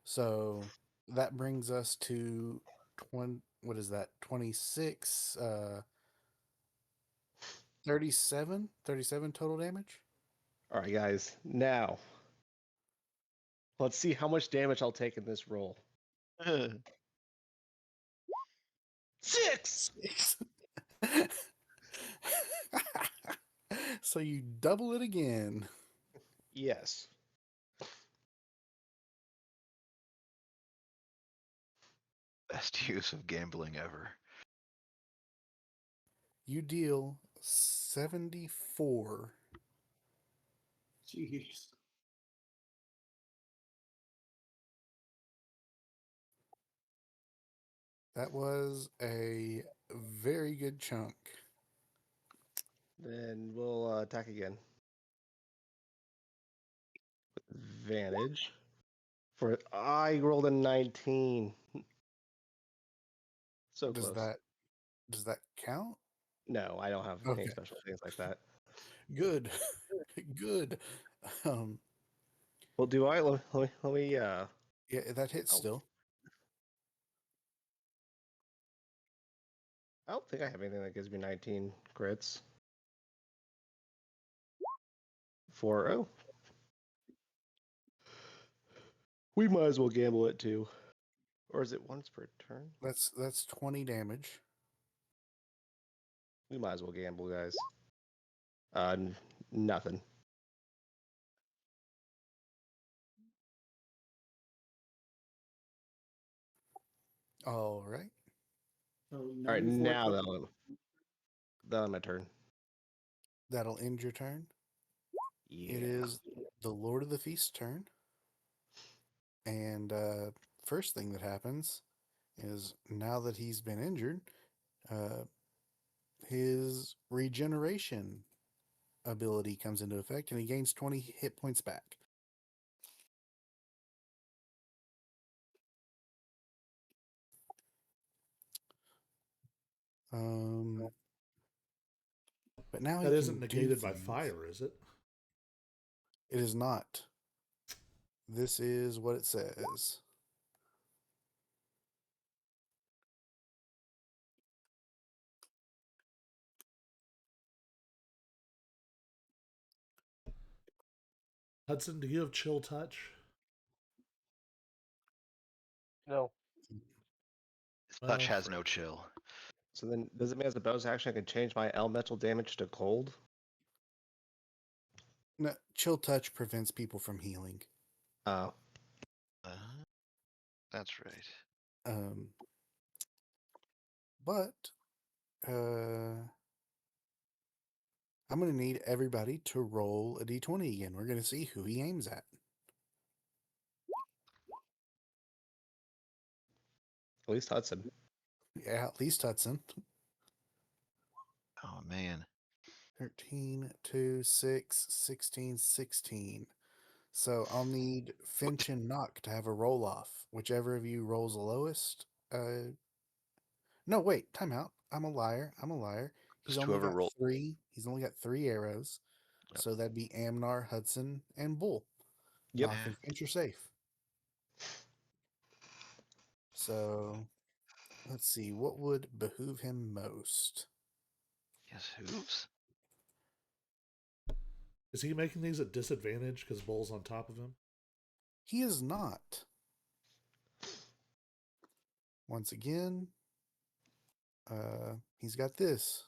So that brings us to 20, what is that? 26 37 total damage. All right, guys. Now, let's see how much damage I'll take in this roll. 6. So you double it again. Yes. Best use of gambling ever. You deal 74. Jeez. That was a very good chunk. Then we'll attack again. Advantage. For I rolled a 19. So Does close. that count? No, I don't have any Okay. special things like that. Good. Good. Well, do I? Let me Yeah, that hits Oh. still. I don't think I have anything that gives me 19 crits. 4-0. We might as well gamble it too. Or is it once per turn? That's 20 damage. We might as well gamble, guys. Nothing. All right. So All right, 94 now total. that'll my turn. That'll end your turn. Yeah. It is the Lord of the Feast's turn. And first thing that happens is now that he's been injured, his regeneration ability comes into effect and he gains 20 hit points back. But now That he isn't can do negated by things. fire, is it? It is not. This is what it says. Hudson, do you have chill touch? No. This touch has crap. no chill. So then, does it mean as a bonus action I can change my elemental damage to cold? No, chill touch prevents people from healing. Oh. That's right. But I'm going to need everybody to roll a d20 again. We're going to see who he aims at. At least Hudson. Yeah, at least Hudson. Oh man. 13, 2, 6, 16, 16. So I'll need Finch and Knock to have a roll off. Whichever of you rolls the lowest. No, wait, timeout. I'm a liar. He's Just only whoever got roll. 3. He's only got 3 arrows. Yep. So that'd be Amnar, Hudson, and Bull. Yep. Knock and Finch are safe. So let's see. What would behoove him most? Yes, hooves. Is he making these at disadvantage because Bull's on top of him? He is not. Once again, he's got this.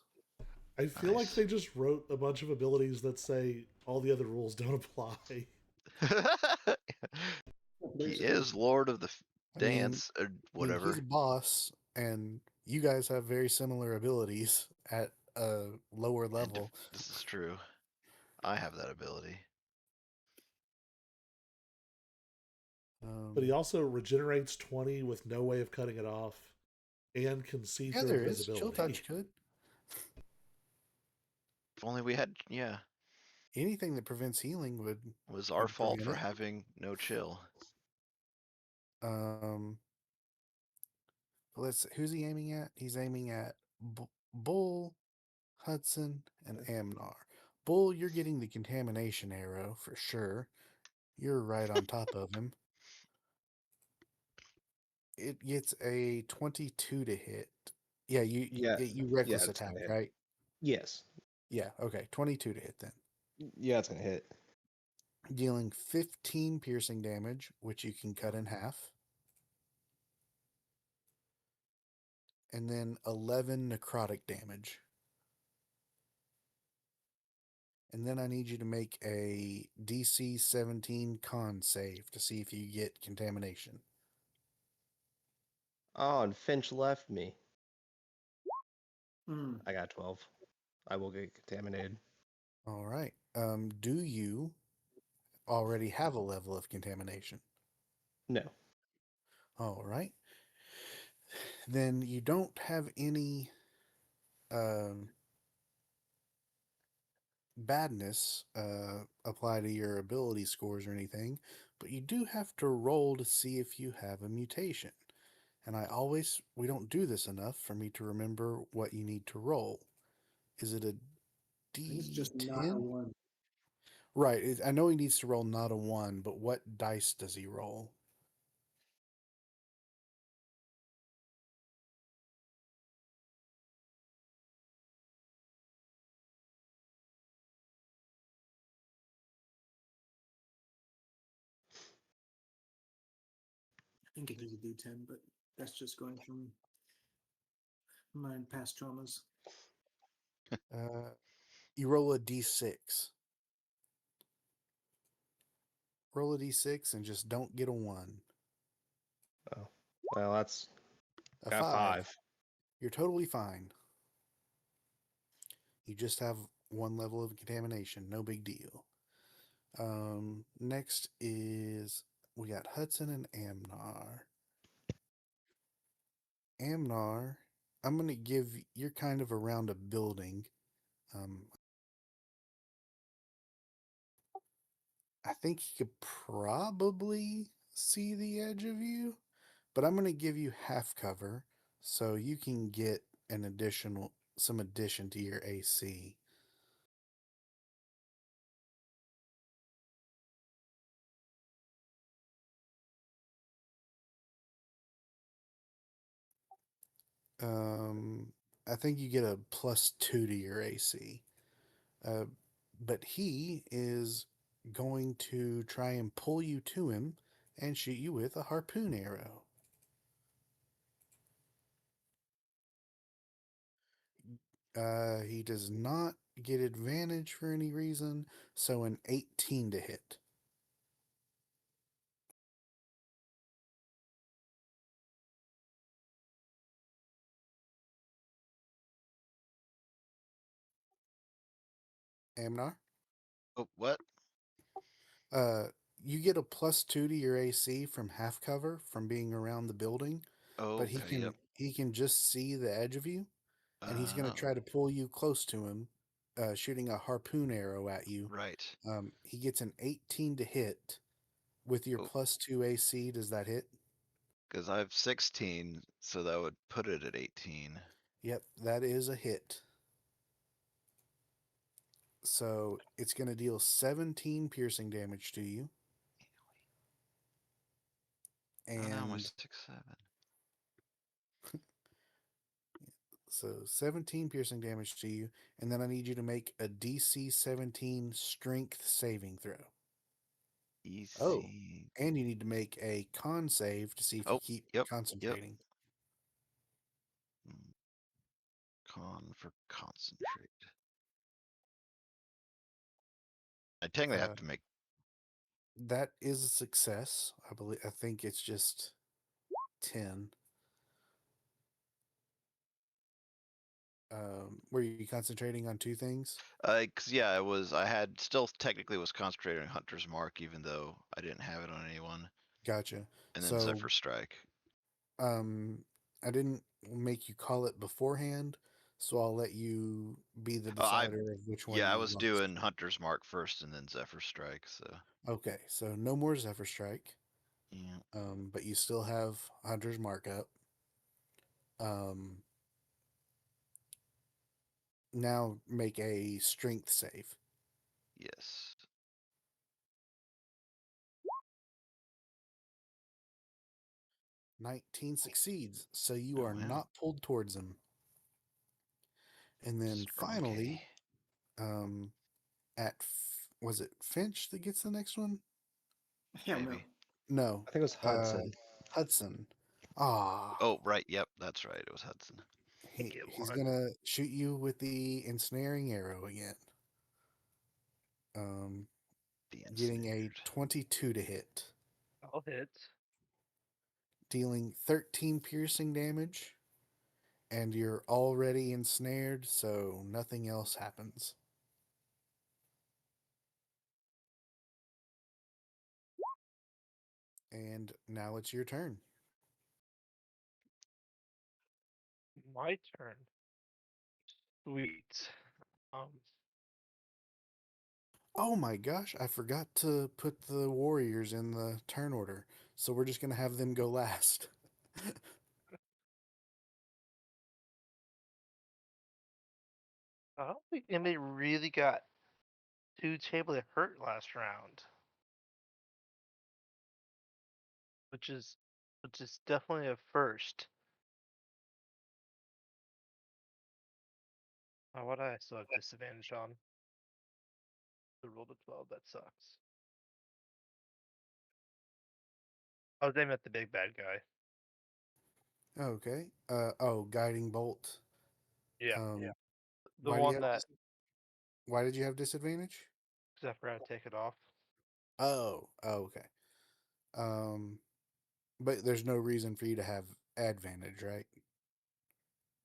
I feel like Nice. they just wrote a bunch of abilities that say all the other rules don't apply. He is Lord of the I mean, Dance or whatever. he's a boss, and you guys have very similar abilities at a lower level. This is true. I have that ability. But he also regenerates 20 with no way of cutting it off and can see yeah, through there is. Chill invisibility. touch could. If only we had, yeah. Anything that prevents healing would. Was our Would fault prevent for it. having no chill. Who's he aiming at? He's aiming at Bull, Hudson, and Amnar. Bull, you're getting the contamination arrow for sure. You're right on top of him. It gets a 22 to hit. Yeah, you reckless it's attack, gonna hit. right? Yes. Yeah, okay. 22 to hit then. Yeah, it's gonna hit. Dealing 15 piercing damage, which you can cut in half. And then 11 necrotic damage. And then I need you to make a DC 17 con save to see if you get contamination. Oh, and Finch left me. Mm. I got 12. I will get contaminated. All right. Do you already have a level of contamination? No. All right. Then you don't have any um, badness apply to your ability scores or anything, but you do have to roll to see if you have a mutation. And we don't do this enough for me to remember what you need to roll. Is it a I think it's just not a D10? one. Right. I know he needs to roll not a 1, but what dice does he roll? I think it is a D10, but that's just going from my past traumas. You roll a D6. Roll a D6 and just don't get a 1. Oh. Well, that's A got 5. You're totally fine. You just have 1 level of contamination. No big deal. Next is we got Hudson and Amnar. Amnar, I'm going to give you're kind of around a building. I think he could probably see the edge of you, but I'm going to give you half cover so you can get some addition to your AC. I think you get a +2 to your AC. But he is going to try and pull you to him and shoot you with a harpoon arrow. He does not get advantage for any reason, so an 18 to hit. Amnar? Oh, what? You get a +2 to your AC from half cover from being around the building, but Okay, yep. he can just see the edge of you, and he's going to try Oh, to pull you close to him, shooting a harpoon arrow at you. right. He gets an 18 to hit with your Oh, +2 AC. Does that hit? because I have 16, so that would put it at 18. Yep, that is a hit. So it's going to deal 17 piercing damage to you. Oh no, my And 6-7. so 17 piercing damage to you. And then I need you to make a DC 17 strength saving throw. Oh, Easy. and you need to make a con save to see if you Oh, keep yep. concentrating. Mm, Con for concentrate. I technically have to make. That is a success. I think it's just 10. Were you concentrating on 2 things? 'Cause yeah, I had still technically was concentrating on Hunter's Mark, even though I didn't have it on anyone, Gotcha. and then So, Zephyr Strike. I didn't make you call it beforehand, so I'll let you be the decider of which one Yeah, I you was want to doing Hunter's Mark first, and then Zephyr Strike. So Okay, so no more Zephyr Strike, yeah, but you still have Hunter's Mark up. Now make a strength save. yes. 19 succeeds, so you Oh are wow, not pulled towards him. And then Scrum finally, kitty. was it Finch that gets the next one? Hell no. Maybe. No, I think it was Hudson. Hudson. Ah, Oh right, yep, that's right. It was Hudson. he's gonna shoot you with the ensnaring arrow again. The getting a ensnared. 22 to hit, I'll hit. dealing 13 piercing damage, and you're already ensnared, so nothing else happens. And now it's your turn. My turn. Sweet. Oh my gosh, I forgot to put the warriors in the turn order, so we're just going to have them go last. I don't think anybody really got too terribly hurt last round, which is definitely a first. Oh, what do I still have disadvantage on? The roll to 12, that sucks. I was aiming at the big bad guy. Okay. Guiding bolt. Yeah, Yeah. the Why do you one have that why did you have disadvantage? because I forgot to take it off. Oh, okay. But there's no reason for you to have advantage, right?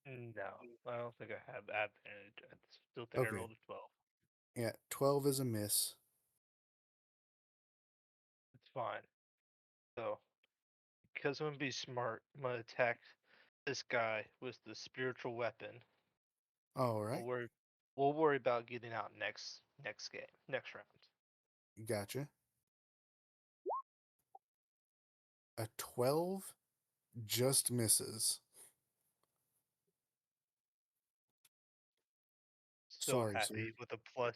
No, I don't think I have advantage. I still think I Okay. rolled a 12. Yeah, 12 is a miss. It's fine. So, because I'm gonna be smart, I'm gonna attack this guy with the spiritual weapon. All right. We'll worry about getting out next game, next round. Gotcha. A 12 just misses. So Sorry, sir. happy with a +10.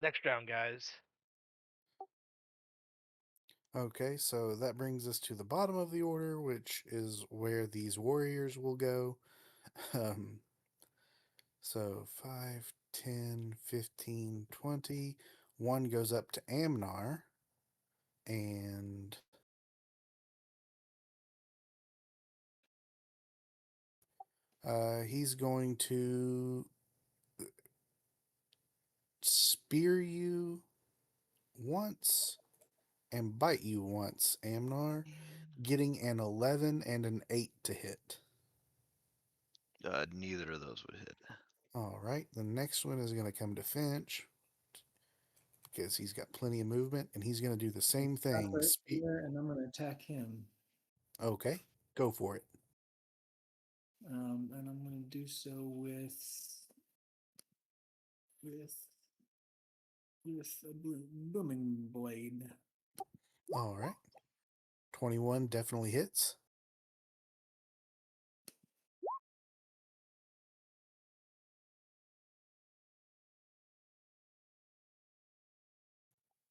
Next round, guys. Okay, so that brings us to the bottom of the order, which is where these warriors will go. Um, so 5, 10, 15, 20. One goes up to Amnar, and he's going to spear you once and bite you once, Amnar, getting an 11 and an 8 to hit. Neither of those would hit. All right, the next one is going to come to Finch because he's got plenty of movement, and he's going to do the same thing. Here, and I'm going to attack him. Okay, go for it. And I'm going to do so with a booming blade. All right, 21 definitely hits.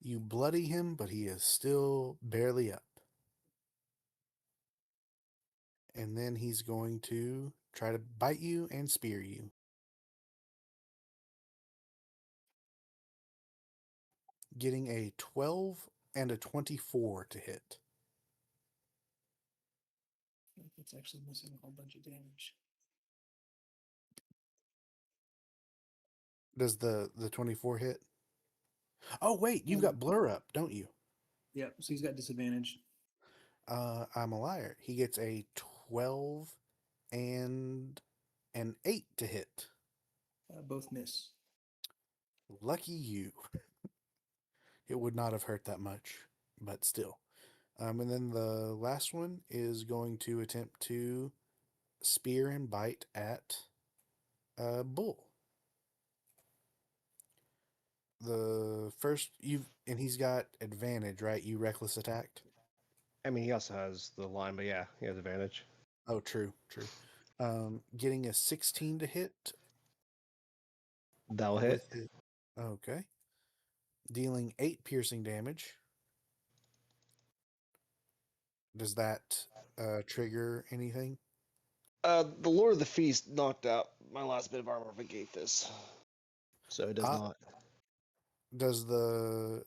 You bloody him, but he is still barely up. And then he's going to try to bite you and spear you. Getting a 12 and a 24 to hit. It's actually missing a whole bunch of damage. Does the 24 hit? Oh, wait, you've got blur up, don't you? Yep, so he's got disadvantage. I'm a liar. He gets a 12 and an 8 to hit. Both miss. Lucky you. It would not have hurt that much, but still. And then the last one is going to attempt to spear and bite at Bull. The first and he's got advantage, right? You reckless attacked. I mean, he also has the line, but yeah, he has advantage. Oh, true. Getting a 16 to hit. That'll hit. Okay. Dealing 8 piercing damage. Does that trigger anything? The Lord of the Feast knocked out my last bit of armor of Agathis, so it does not. Does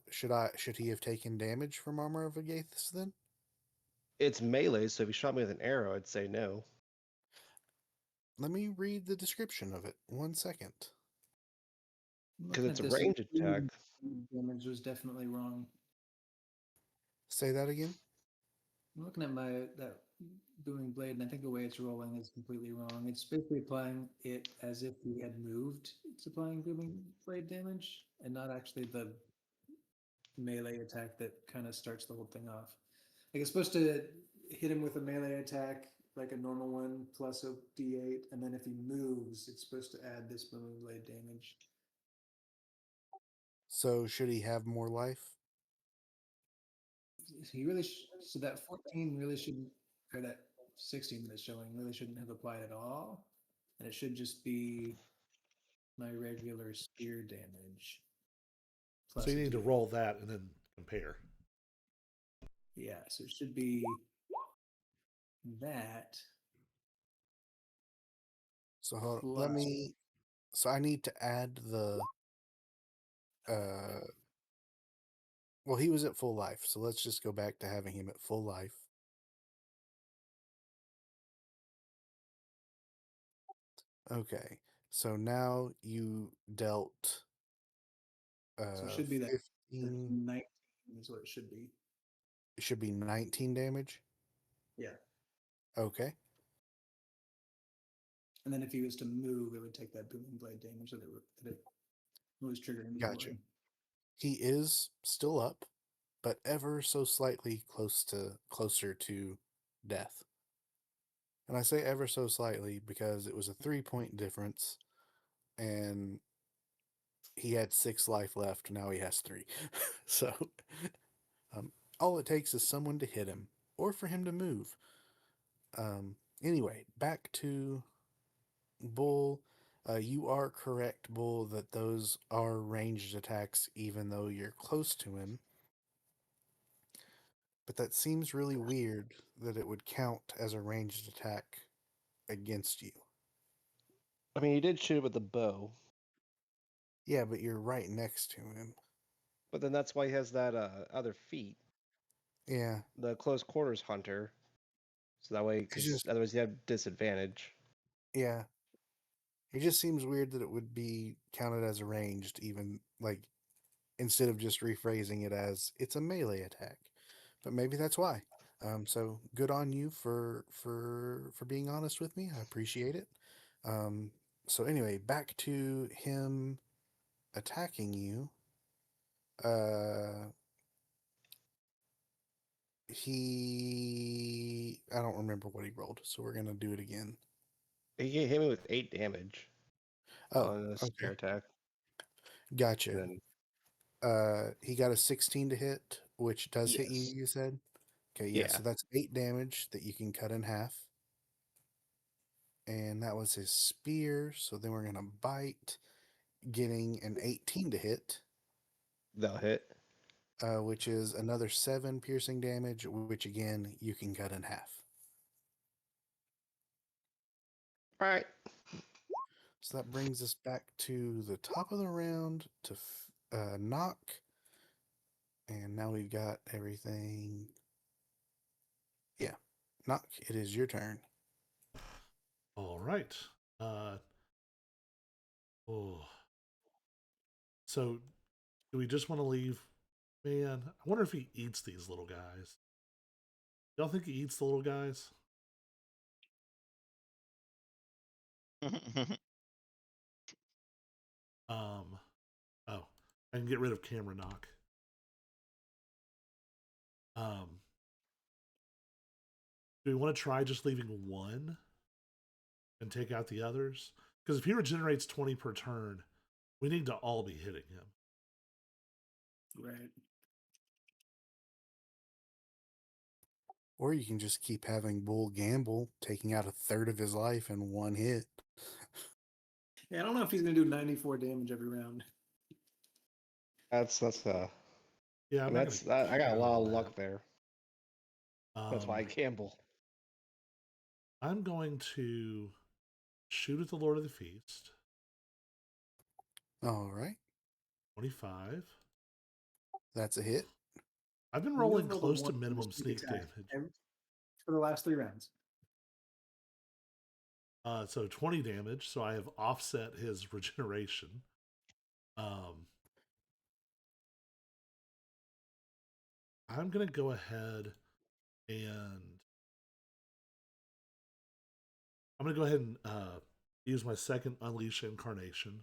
should he have taken damage from Armor of Agathis then? It's melee, so if he shot me with an arrow, I'd say no. Let me read the description of it. 1 second. Because Looking it's at a this, range attack. damage was definitely wrong. Say that again. I'm looking at that booming blade, and I think the way it's rolling is completely wrong. It's basically applying it as if he had moved. It's applying booming blade damage, and not actually the melee attack that kind of starts the whole thing off. Like it's supposed to hit him with a melee attack, like a normal one, plus a d8, and then if he moves, it's supposed to add this booming blade damage. So should he have more life? He really so that 14 really shouldn't, or that 16 that's showing really shouldn't have applied at all, and it should just be my regular spear damage. So Plus you a need to D8. roll that and then compare. Yeah, so it should be that. So hold on, let Plus- me. So I need to add the. Well, he was at full life, so let's just go back to having him at full life. Okay, so now you dealt. So it should be that 15. 19 is what it should be. It should be 19 damage. Yeah. Okay, And then if he was to move, it would take that booming blade damage that it was triggering before. gotcha. He is still up, but ever so slightly closer to death. And I say ever so slightly because it was a 3-point difference, and he had 6 life left. Now he has 3. So all it takes is someone to hit him or for him to move. Anyway, back to Bull. You are correct, Bull, that those are ranged attacks even though you're close to him. But that seems really weird that it would count as a ranged attack against you. I mean, he did shoot it with the bow, Yeah, but you're right next to him. but then that's why he has that other feat, Yeah. the close quarters hunter. So that way, because just- otherwise you have disadvantage. Yeah. It just seems weird that it would be counted as a ranged, even like instead of just rephrasing it as it's a melee attack. But maybe that's why. So good on you for being honest with me. I appreciate it. So anyway, back to him attacking you. I don't remember what he rolled, so we're gonna do it again. He hit me with 8 damage Oh, on the spear attack. Gotcha. And then, He got a 16 to hit, which does hit you, Yes. you said? Okay, yeah, Yeah. so that's 8 damage that you can cut in half. And that was his spear, so then we're gonna bite, getting an 18 to hit, they'll hit. which is another 7 piercing damage, which again you can cut in half. All right. So that brings us back to the top of the round to knock. And now we've got everything. Yeah. Knock, it is your turn. All right. Oh. So, do we just want to leave? Man, I wonder if he eats these little guys. Y'all think he eats the little guys? Oh, I can get rid of camera knock. Do we want to try just leaving one and take out the others? Because if he regenerates 20 per turn, we need to all be hitting him. Right. Or you can just keep having Bull gamble, taking out a third of his life in one hit. Yeah, I don't know if he's gonna do 94 damage every round. That's Yeah, I'm not that's gonna I got a count lot on of that. luck there. That's why I gamble. I'm going to shoot at the Lord of the Feast. All right. 25. That's a hit. I've been You rolling have rolled a close to 1 minimum sneak sneak attack damage. for the last 3 rounds. So 20 damage, so I have offset his regeneration. I'm gonna go ahead and use my second Unleash Incarnation.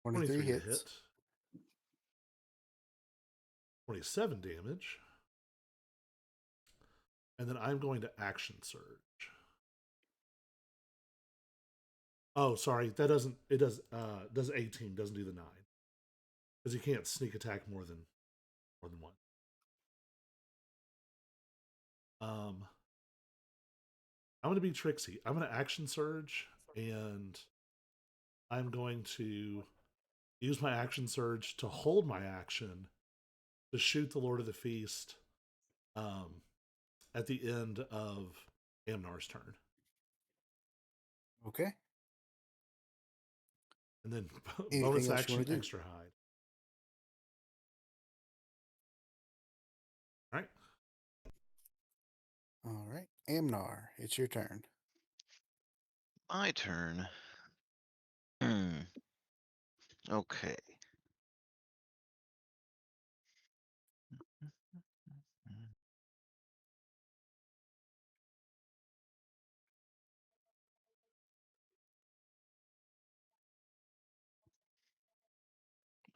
23 to hits. hit. 27 damage. And then I'm going to Action Surge. Oh, sorry, that does 18, doesn't do the 9. Because you can't sneak attack more than one. I'm gonna be tricksy. I'm gonna Action Surge, and I'm going to use my Action Surge to hold my action to shoot the Lord of the Feast at the end of Amnar's turn. Okay. And then Anything bonus else you wanna action, do? extra hide. All right. All right. Amnar, it's your turn. My turn. Okay.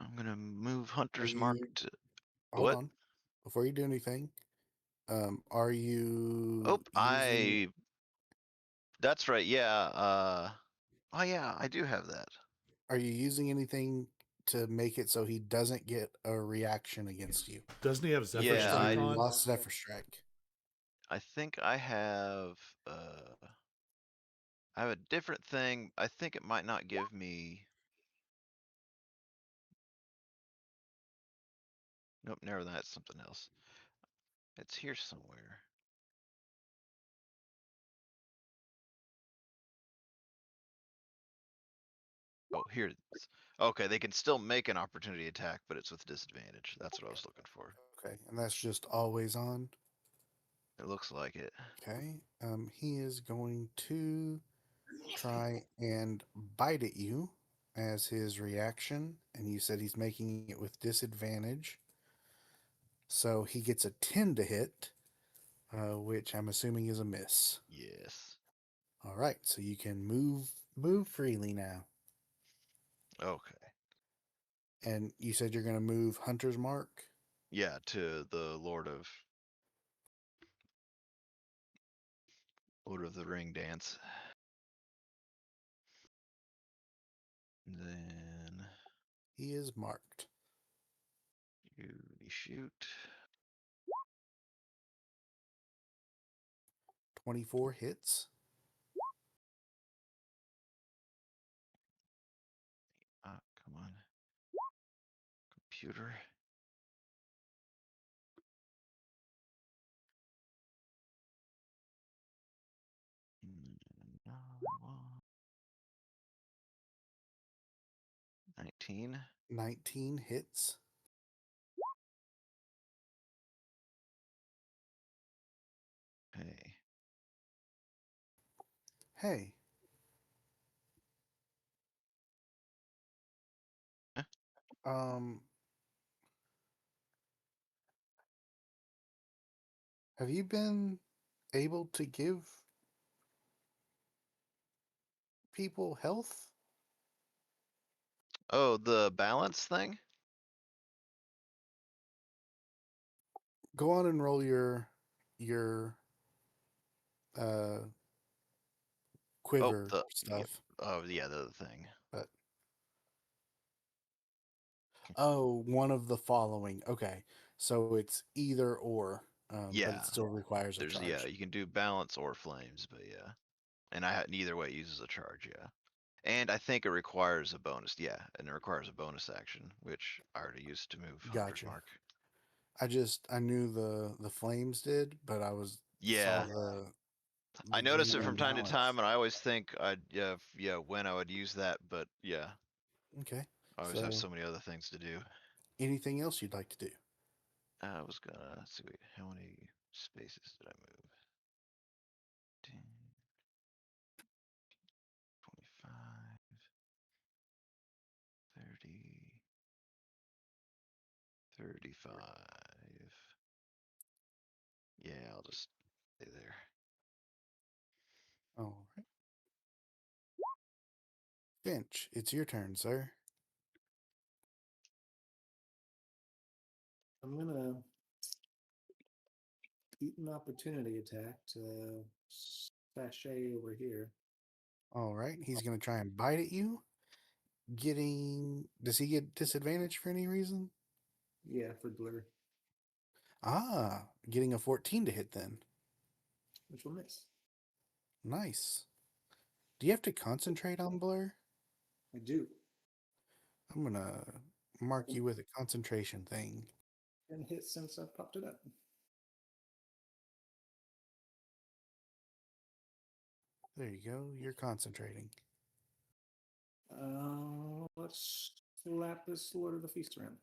I'm gonna move Hunter's Mark to Hold what? on. Before you do anything, are you Oh, using that's right, yeah. Oh yeah, I do have that. are you using anything to make it so he doesn't get a reaction against you? Doesn't he have Zephyr Yeah, Strike You on? lost Zephyr Strike. I think I have a different thing. I think it might not give me. Nope, never that's something else. It's here somewhere. Oh, here it is. Okay, they can still make an opportunity attack, but it's with disadvantage. That's what I was looking for. Okay, and that's just always on. It looks like it. Okay. He is going to try and bite at you as his reaction, and you said he's making it with disadvantage. So he gets a 10 to hit, which I'm assuming is a miss. Yes. All right, so you can move freely now. Okay. And you said you're going to move Hunter's Mark. Yeah, to the Lord of the Ring dance. Then He is marked. you shoot. 24 hits. Come on. Computer. No, 19. 19 hits. Hey. Hey. Huh? Have you been able to give people health? Oh, the balance thing? Go on and roll your Oh, quiver the stuff. oh yeah, the other thing. But oh, one of the following. Okay, so it's either or, but Yeah. it still requires a There's charge. you can do balance or flames, but yeah. And I had either way it uses a charge, yeah. And I think it requires a bonus, yeah, and it requires a bonus action, which I already used to move Hunter's Gotcha. Mark. I knew the flames did, but I was Yeah. saw the I notice it from time to balance. time, and I always think I'd when I would use that, but yeah, Okay. I always have so many other things to do. Anything else you'd like to do? I was gonna let's see, wait, how many spaces did I move? 10, 25. 35. Yeah, I'll just stay there. All right. Finch, it's your turn, sir. I'm gonna eat an opportunity attack to sashay over here. All right. He's going to try and bite at you. Does he get disadvantage for any reason? Yeah, for blur, Ah, getting a 14 to hit then. which will miss. Nice. Do you have to concentrate on blur? I do. I'm going to mark you with a concentration thing. And hit since I popped it up. There you go. You're concentrating. Let's slap this Lord of the Feast around.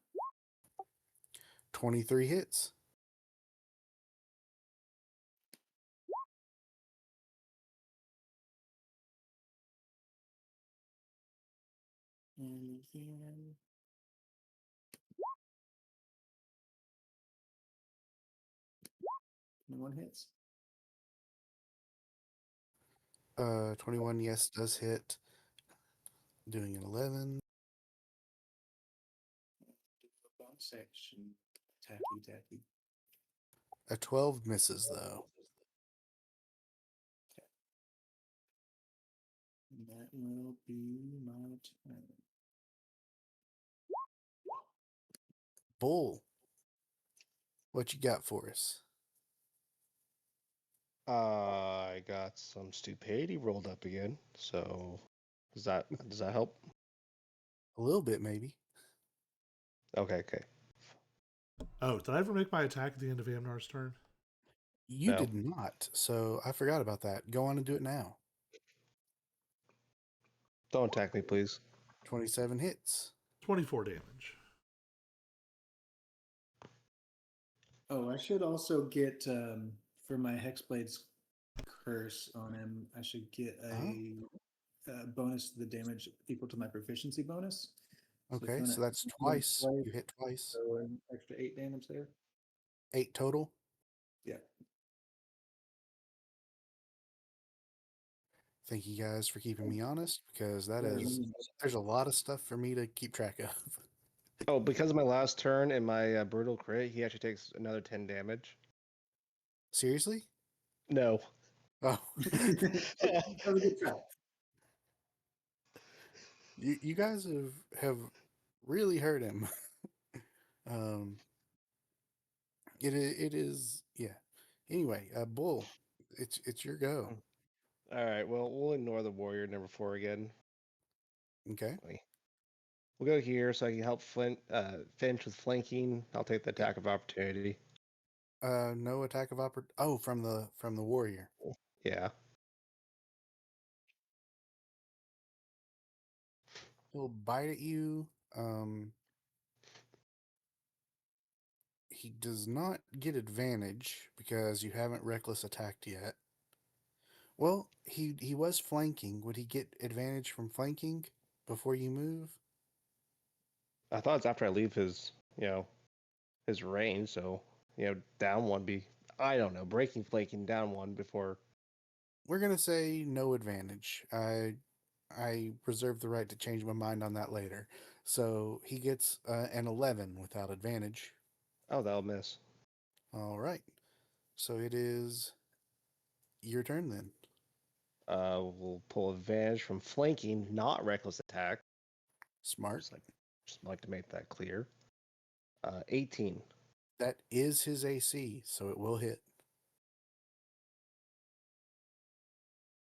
23 hits. And then 21 hits. 21, yes, does hit. Doing an 11. Bonus action. Tacky. A 12 misses, though. And that will be my turn. Bull, what you got for us? I got some stupidity rolled up again. So does that help? A little bit, maybe. Okay. Oh, did I ever make my attack at the end of Amnar's turn? You No. did not, so I forgot about that. Go on and do it now. Don't attack me, please. 27 hits. 24 damage. Oh, I should also get for my Hexblade's curse on him. I should get a bonus to the damage equal to my proficiency bonus. Okay, so that's hit him twice. You hit twice. So an extra 8 damage there. 8 total. Yeah. Thank you guys for keeping me honest, because Yeah, there's a lot of stuff for me to keep track of. Oh, because of my last turn and my brutal crit, he actually takes another 10 damage. Seriously? No. Oh. that was a good try. You guys have really hurt him. It is, yeah. Anyway, Bull, it's your go. All right. Well, we'll ignore the warrior number 4 again. Okay. We'll go here so I can help Finch with flanking. I'll take the attack of opportunity. No attack of from the warrior. Yeah. He'll bite at you. He does not get advantage because you haven't reckless attacked yet. Well, he was flanking. Would he get advantage from flanking before you move? I thought it's after I leave his range. So, down one I don't know, breaking flanking down one before. We're gonna say no advantage. I reserve the right to change my mind on that later. So he gets an 11 without advantage. Oh, that'll miss. All right. So it is your turn then. We'll pull advantage from flanking, not reckless attack. Smart. Just like to make that clear. 18. That is his AC, so it will hit.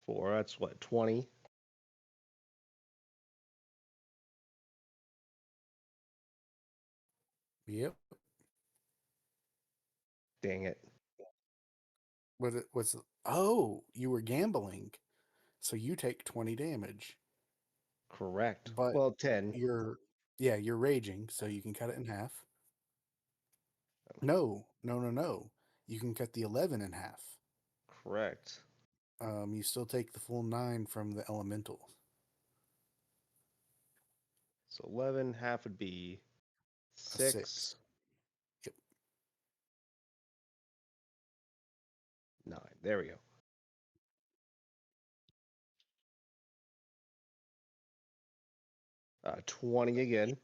4. That's what, 20. Yep. Dang it. Oh, you were gambling. So you take 20 damage. Correct. But well, 10. you're raging, so you can cut it in half. No. You can cut the 11 in half. Correct. You still take the full 9 from the elemental. So 11, half would be A 6. 6. There we go. Uh, 20 again,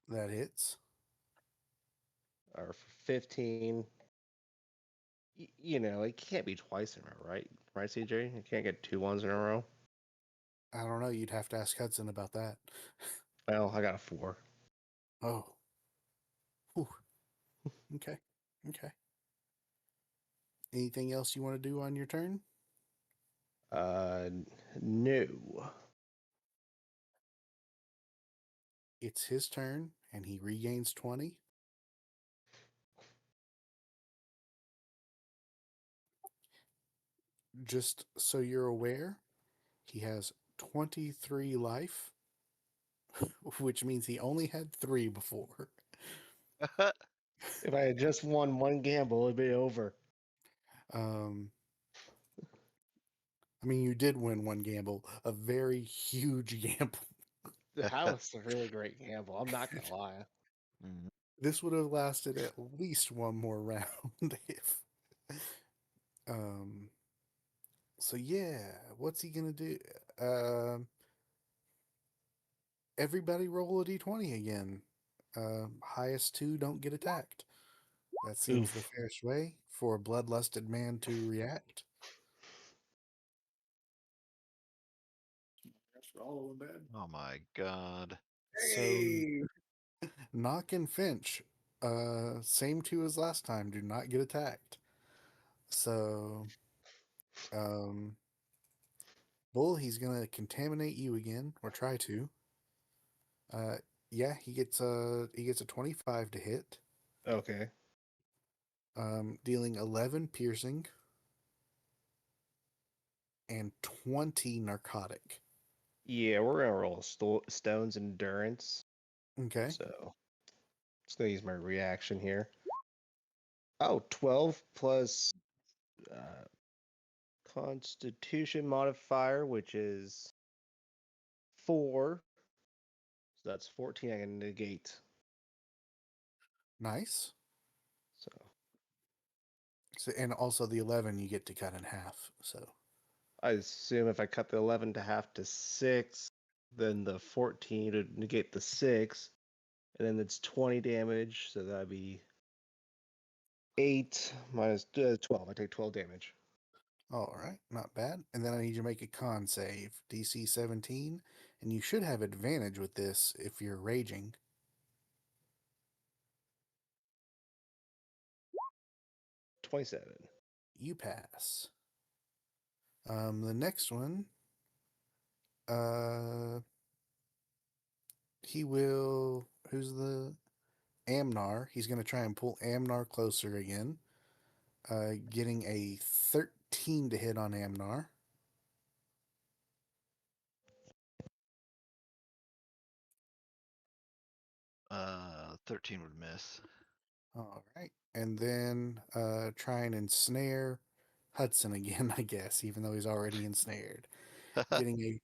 That hits. or 15. You know, it can't be twice in a row, right? Right, CJ? You can't get 2 ones in a row. I don't know. You'd have to ask Hudson about that. Well, I got a 4. Oh. Whew. Okay. Okay. Anything else you want to do on your turn? No. It's his turn, and he regains 20. Just so you're aware, he has 23 life, which means he only had 3 before. If I had just won 1 gamble, it'd be over. I mean, you did win 1 gamble, a very huge gamble. That was a really great gamble. I'm not gonna lie. Mm. This would have lasted at least 1 more round if. Um. So yeah, what's he gonna do? Everybody roll a d20 again. Highest 2 don't get attacked. That seems the Oof. fairest way for a bloodlusted man to react. That's for all of them bad. Oh my god. So Knock and Finch, same 2 as last time, do not get attacked. So, Bull, he's gonna contaminate you again, or try to. Yeah, he gets a 25 to hit, Okay. dealing 11 piercing and 20 narcotic. Yeah, we're gonna roll Stone's endurance. Okay, So, just gonna use my reaction here. Oh, 12 plus Constitution modifier, which is 4. So that's 14 I can negate. nice. So So, and also the 11 you get to cut in half. So, I assume if I cut the 11 to half to 6, then the 14 would negate the 6, and then it's 20 damage, so that'd be 8 minus 12. I take 12 damage. all right, not bad. And then I need you to make a con save, DC 17, and you should have advantage with this if you're raging. 27. You pass. The next one, he will. Who's the Amnar? He's going to try and pull Amnar closer again. Getting a 13 to hit on Amnar. 13 would miss. All right, and then try and ensnare Hudson again. I guess, even though he's already ensnared. Getting a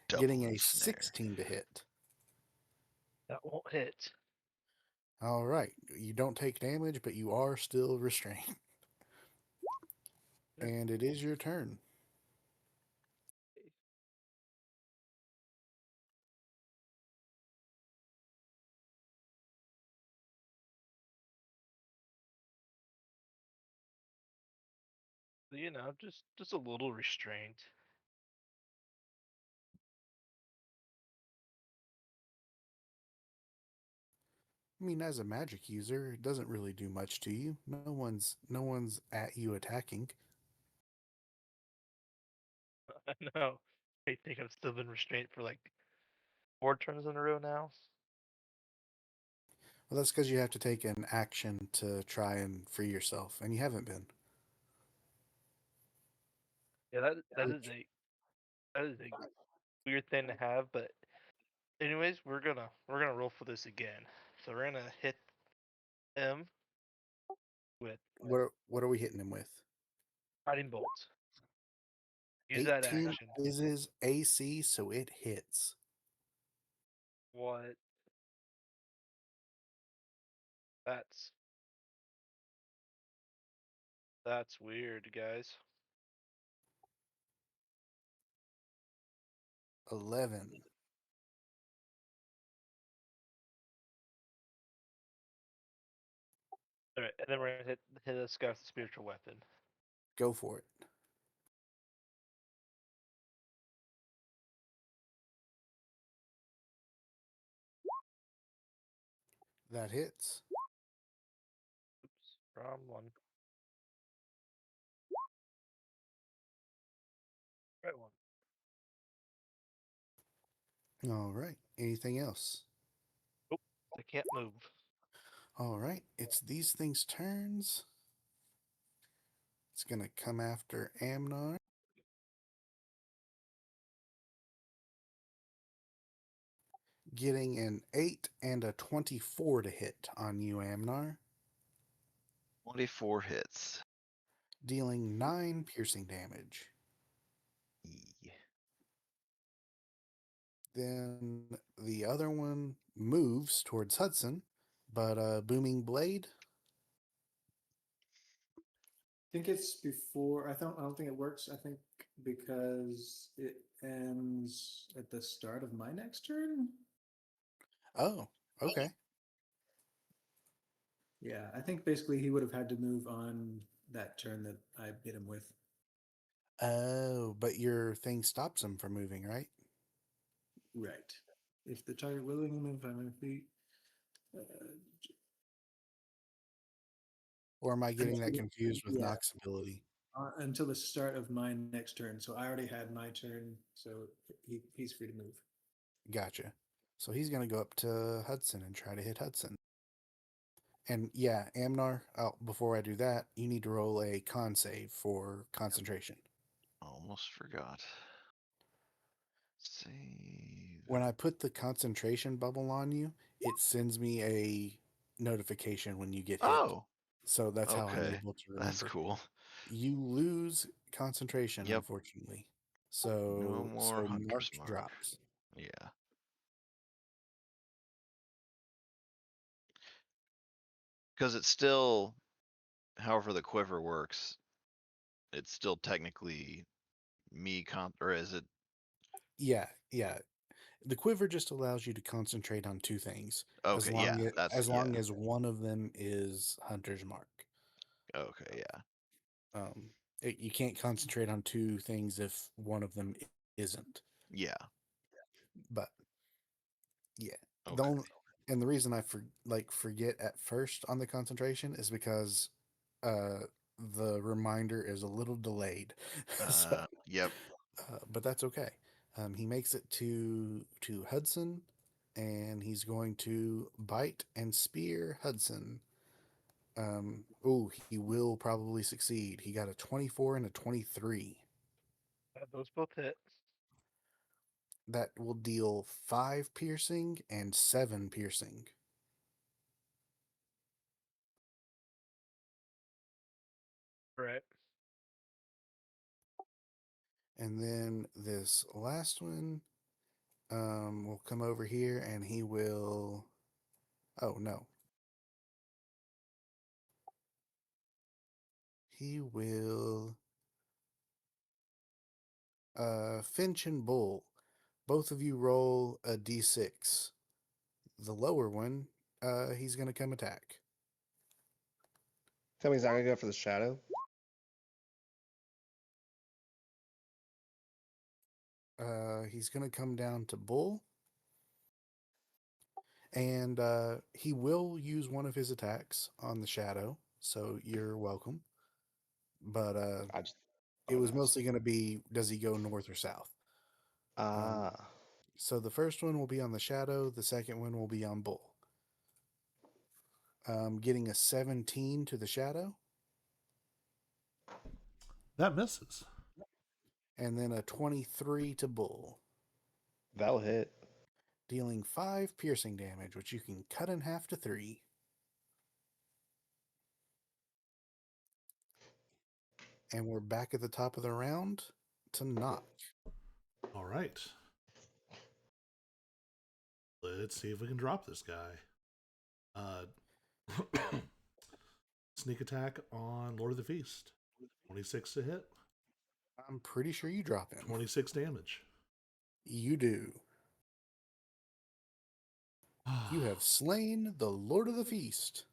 Double a snare. 16 to hit. That won't hit. All right, you don't take damage, but you are still restrained. Yep. And it is your turn. You know, just a little restraint. I mean, as a magic user, it doesn't really do much to you. No one's at you attacking. I know. I think I've still been restrained for like 4 turns in a row now. Well, that's because you have to take an action to try and free yourself, and you haven't been. Yeah, that is a weird thing to have, but anyways, we're gonna roll for this again. So we're gonna hit him with What are we hitting him with? guiding bolts. Use that 18 action. is his AC, so it hits. What? That's weird, guys. 11. All right, and then we're gonna hit this guy with the spiritual weapon. Go for it. That hits. Oops, wrong one. Right one. All right. Anything else? Nope, I can't move. All right. It's these things' turns. It's going to come after Amnar. Getting an 8 and a 24 to hit on you, Amnar. 24 hits. Dealing 9 piercing damage. Yeah. Then the other one moves towards Hudson, but Booming Blade. I think it's before. I don't think it works. I think because it ends at the start of my next turn. Oh, okay. Yeah, I think basically he would have had to move on that turn that I hit him with. Oh, but your thing stops him from moving, right? Right. If the target willing to move 500 feet. Or am I getting that Yeah. confused with Yeah. Nox ability? Until the start of my next turn. So I already had my turn, so he's free to move. Gotcha. So he's going to go up to Hudson and try to hit Hudson. And yeah, Amnar, before I do that, you need to roll a con save for concentration. Almost forgot. Save. When I put the concentration bubble on you, it sends me a notification when you get hit. Oh, So that's how I'm okay. able to remember. That's cool. You lose concentration, Yep. unfortunately. No So more Hunter's March Mark. drops. Yeah. Because it's still, however the quiver works, it's still technically me or is it? Yeah. The quiver just allows you to concentrate on 2 things, Okay, yeah, that's as long as one of them is Hunter's Mark. Okay, yeah. You can't concentrate on 2 things if one of them isn't. Yeah. But yeah, Okay. and the reason I forget at first on the concentration is because the reminder is a little delayed. So, Yep. but that's okay. He makes it to Hudson, and he's going to bite and spear Hudson. He will probably succeed. He got a 24 and a 23. Those both hit. That will deal 5 piercing and 7 piercing. Right. And then this last one will come over here and he will. Oh, no. He will. Finch and Bull. Both of you roll a d6. The lower one, he's going to come attack. Tell me he's not gonna go for the shadow. He's going to come down to Bull. And he will use one of his attacks on the shadow, so you're welcome. But it was mostly going to be, does he go north or south? So the first one will be on the shadow. The second one will be on Bull. Getting a 17 to the shadow. That misses. And then a 23 to Bull. That'll hit. Dealing 5 piercing damage, which you can cut in half to 3. And we're back at the top of the round to knock. All right. Let's see if we can drop this guy. Sneak attack on Lord of the Feast. 26 to hit. I'm pretty sure you drop him. 26 damage. You do. You have slain the Lord of the Feast.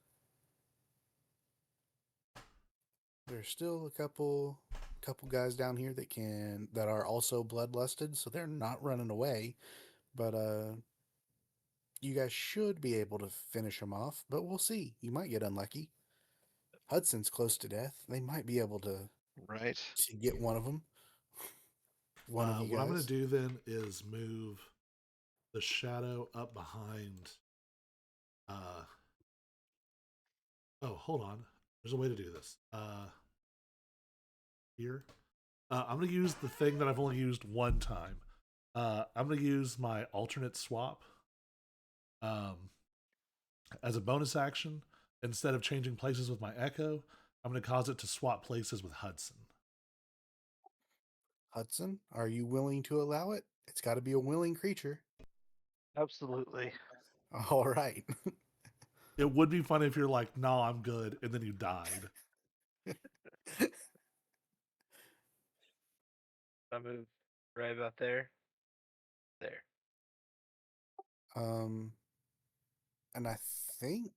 There's still a couple guys down here that are also bloodlusted, so they're not running away. But you guys should be able to finish them off, but we'll see. You might get unlucky. Hudson's close to death. They might be able to Right. get one of them. One of you What I'm going guys. to do then is move the shadow up behind. Oh, hold on. There's a way to do this. Here. I'm going to use the thing that I've only used one time. I'm going to use my alternate swap as a bonus action. Instead of changing places with my Echo, I'm going to cause it to swap places with Hudson. Hudson, are you willing to allow it? It's got to be a willing creature. Absolutely. All right. It would be funny if you're like, "No, I'm good," and then you died. I move right about there. There. And I think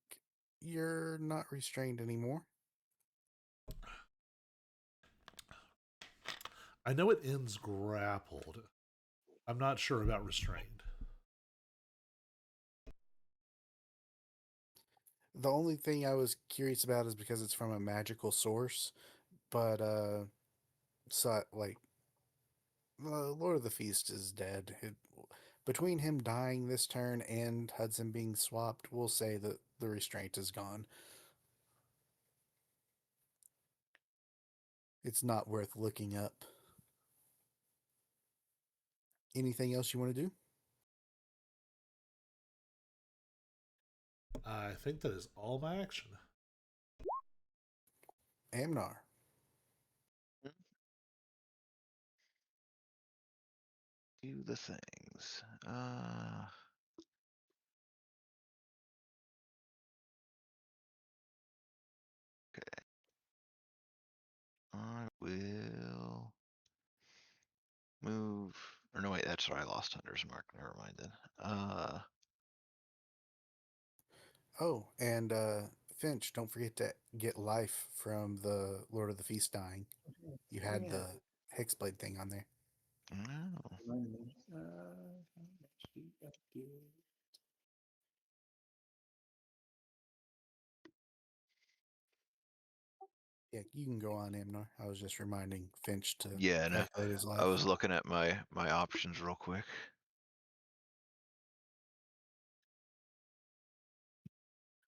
you're not restrained anymore. I know it ends grappled. I'm not sure about restrained. The only thing I was curious about is because it's from a magical source, but so like Lord of the Feast is dead. Between him dying this turn and Hudson being swapped, we'll say that the restraint is gone. It's not worth looking up. Anything else you want to do? I think that is all my action. Amnar. Do the things. Okay. I will move. Or no, wait, that's right. I lost Hunter's Mark. Never mind then. Oh, and Finch, don't forget to get life from the Lord of the Feast dying. You had yeah. the Hexblade thing on there. Oh. Remind me. How much do I give? Yeah, you can go on, Amnar. I was just reminding Finch to Yeah, no, calculate his life. I was looking at my options real quick.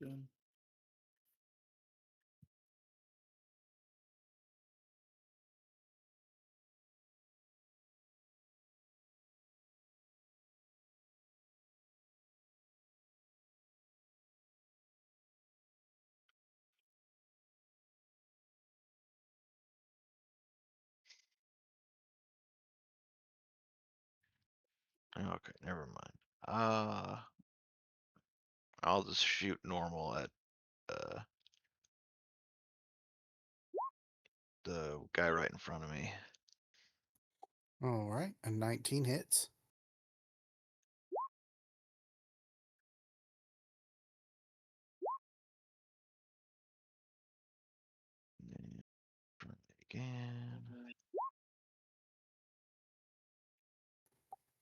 Done. Okay, never mind. I'll just shoot normal at the guy right in front of me. All right, a 19 hits. And then again.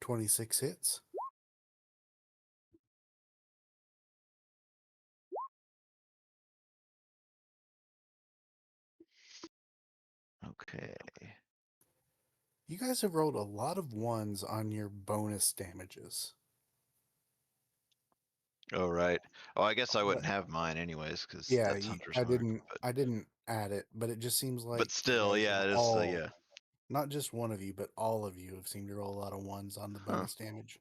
26 hits. Okay. You guys have rolled a lot of ones on your bonus damages. Oh right. Oh, I guess I wouldn't But- have mine anyways, because Yeah, that's Hunter's Mark. I didn't add it, but it just seems like But still, you guys yeah, have it is. Yeah. not just one of you, but all of you have seemed to roll a lot of ones on the Huh. bonus damage.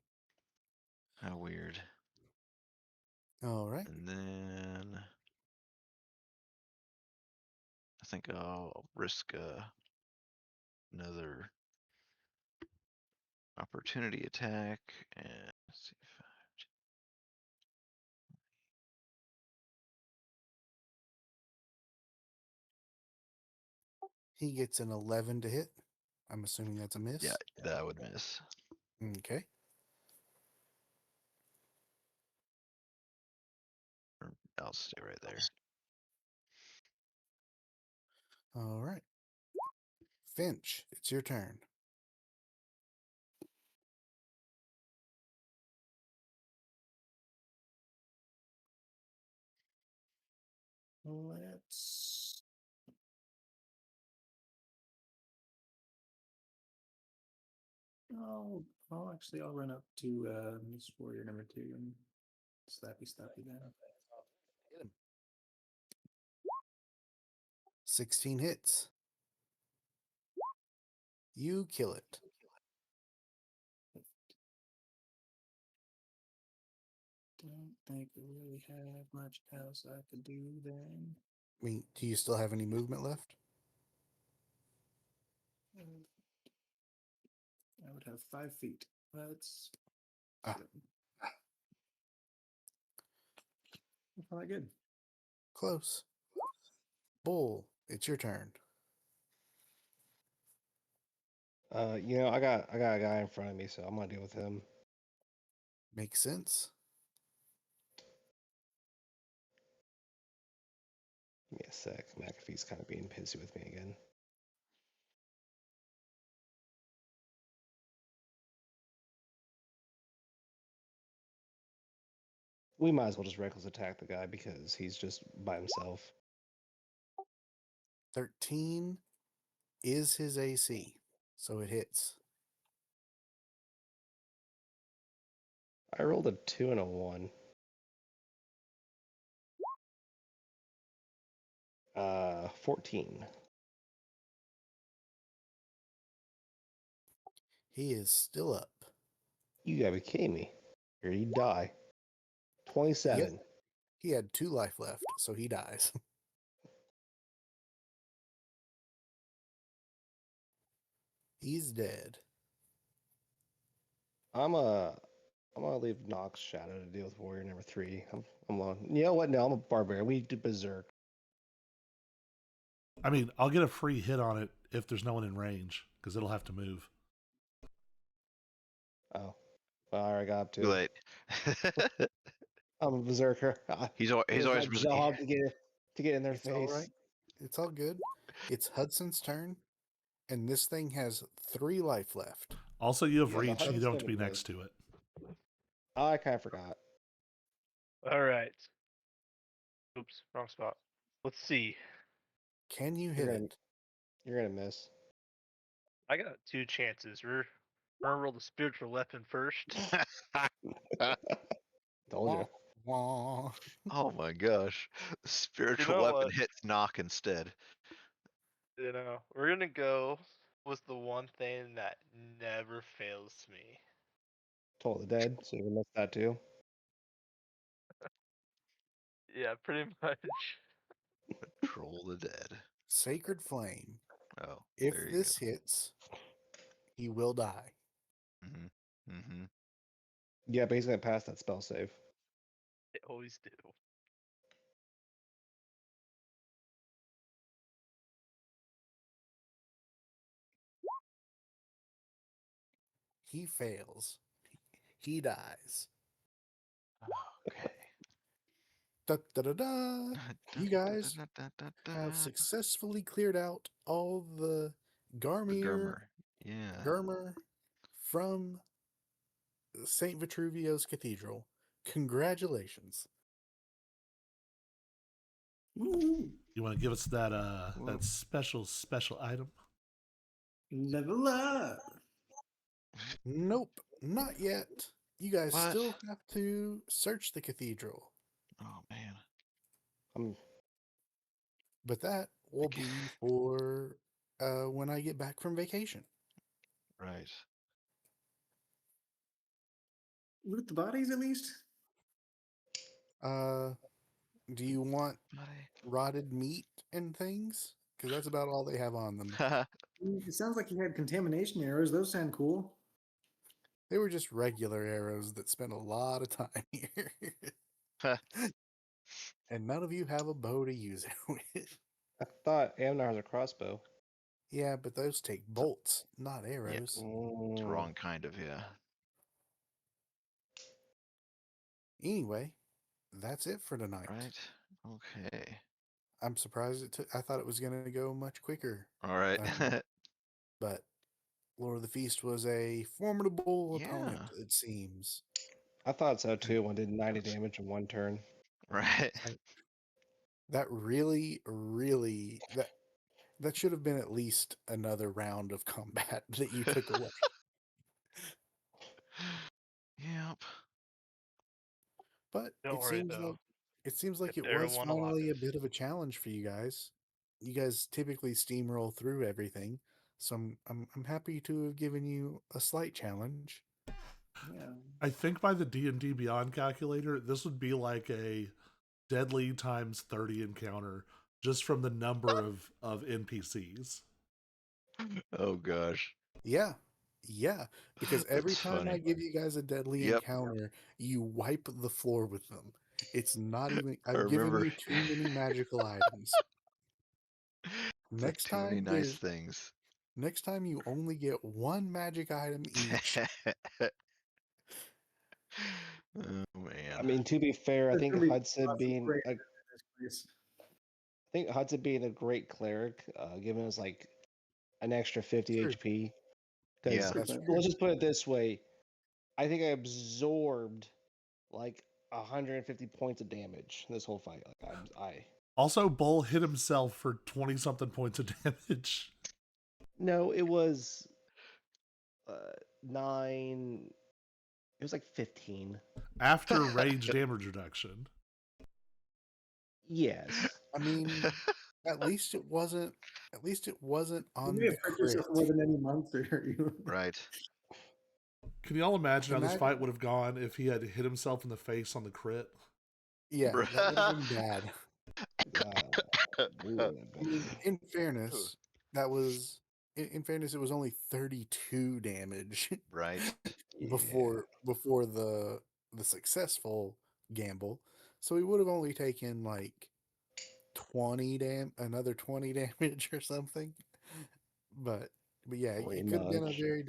How weird. All right. And then I think I'll risk another opportunity attack and let's see if He gets an 11 to hit. I'm assuming that's a miss. yeah, that would miss. Okay. I'll stay right there. All right. Finch, it's your turn. Let's. I'll run up to Miss Warrior number 2 and slappy then. Hit him. 16 hits. You kill it. Don't think we really have much else I could do then. I mean, do you still have any movement left? I would have 5 feet. Let's. Ah. That's not that good. Close. Bull, it's your turn. I got a guy in front of me, so I'm gonna deal with him. Makes sense. Give me a sec. McAfee's kind of being pissy with me again. We might as well just reckless attack the guy because he's just by himself. 13 is his AC, so it hits. I rolled a 2 and a 1. 14. He is still up. You gotta be kidding me. Here you die. 27. He had 2 life left, so he dies. He's dead. I'm gonna leave Nox Shadow to deal with Warrior number 3. I'm alone. You know what? No, I'm a barbarian. We do berserk. I mean, I'll get a free hit on it if there's no one in range, because it'll have to move. Oh, well, I already got up to Too it. late. I'm a berserker. he's It was always my job to get in their It's face. all right. It's all good. It's Hudson's turn, and this thing has 3 life left. Also, you have Yeah, reach, and you don't have to be Hudson next to it. I kind of forgot. All right. Oops, wrong spot. Let's see. Can you hit You're gonna, it? you're gonna miss. I got 2 chances. We're gonna roll the spiritual weapon first. Told you. Wah. Oh my gosh. Spiritual know weapon what? hits knock instead. We're gonna go with the one thing that never fails me. Told the dead, so you can miss that too. Yeah, pretty much. Troll the dead. Sacred Flame. Oh, If there you this hits, he will die. go. Mm-hmm. Yeah, but he's gonna pass that spell save. They always do. He fails. He dies. Okay. Da, da, da, da. You guys have successfully cleared out all the Garmyr Garmr. Yeah. Garmyr from St. Vitruvio's Cathedral. Congratulations. Woo! You want to give us that Whoa. that special item? Level up. Nope, not yet. You guys What? still have to search the cathedral. Oh man. But that will be for when I get back from vacation. Right. Loot the bodies at least. Do you want Buddy. rotted meat and things? Because that's about all they have on them. It sounds like you had contamination arrows. Those sound cool. They were just regular arrows that spent a lot of time here. And none of you have a bow to use it with. I thought Amnar has a crossbow. Yeah, but those take bolts, not arrows. It's the wrong kind of, yeah. Anyway, that's it for tonight. Right. Okay. I'm surprised it took. I thought it was going to go much quicker. All right. But Lord of the Feast was a formidable opponent, Yeah. it seems. I thought so too. One did 90 damage in one turn. Right. That really, really that should have been at least another round of combat that you took away. Yep. But Don't it worry seems though. like it Kept was everyone finally a alive. bit of a challenge for you guys. You guys typically steamroll through everything, so I'm happy to have given you a slight challenge. Yeah. I think by the D&D Beyond calculator, this would be like a deadly times 30 encounter just from the number of NPCs. Oh gosh. Yeah. Yeah, because every That's time I funny. give you guys a deadly Yep. encounter, you wipe the floor with them. It's not even I I've given remember. you too many magical items. It's like Next too many time nice things. next time you only get one magic item each. Oh I man. mean, to be fair, I There's think gonna be Hudson lots of being great a, I in this place. think Hudson being a great cleric, giving us like an extra 50 True. HP. Yeah. Because That's But true. let's just put it this way, I think I absorbed like 150 points of damage this whole fight. Like I Also, Bull hit himself for 20 something points of damage. no, it was 9. It was like 15. After rage damage reduction. Yes. I mean, at least it wasn't You on may the have hurt yourself more crit. than any monster. Right. Can y'all imagine how this Imagine, fight would have gone if he had hit himself in the face on the crit? yeah, that would have been bad. Ooh, that I mean, bad. in fairness, that was in fairness, it was only 32 damage Right. Yeah. before the successful gamble. So he would have only taken like another 20 damage or something. But yeah, Pretty it could have been a much. very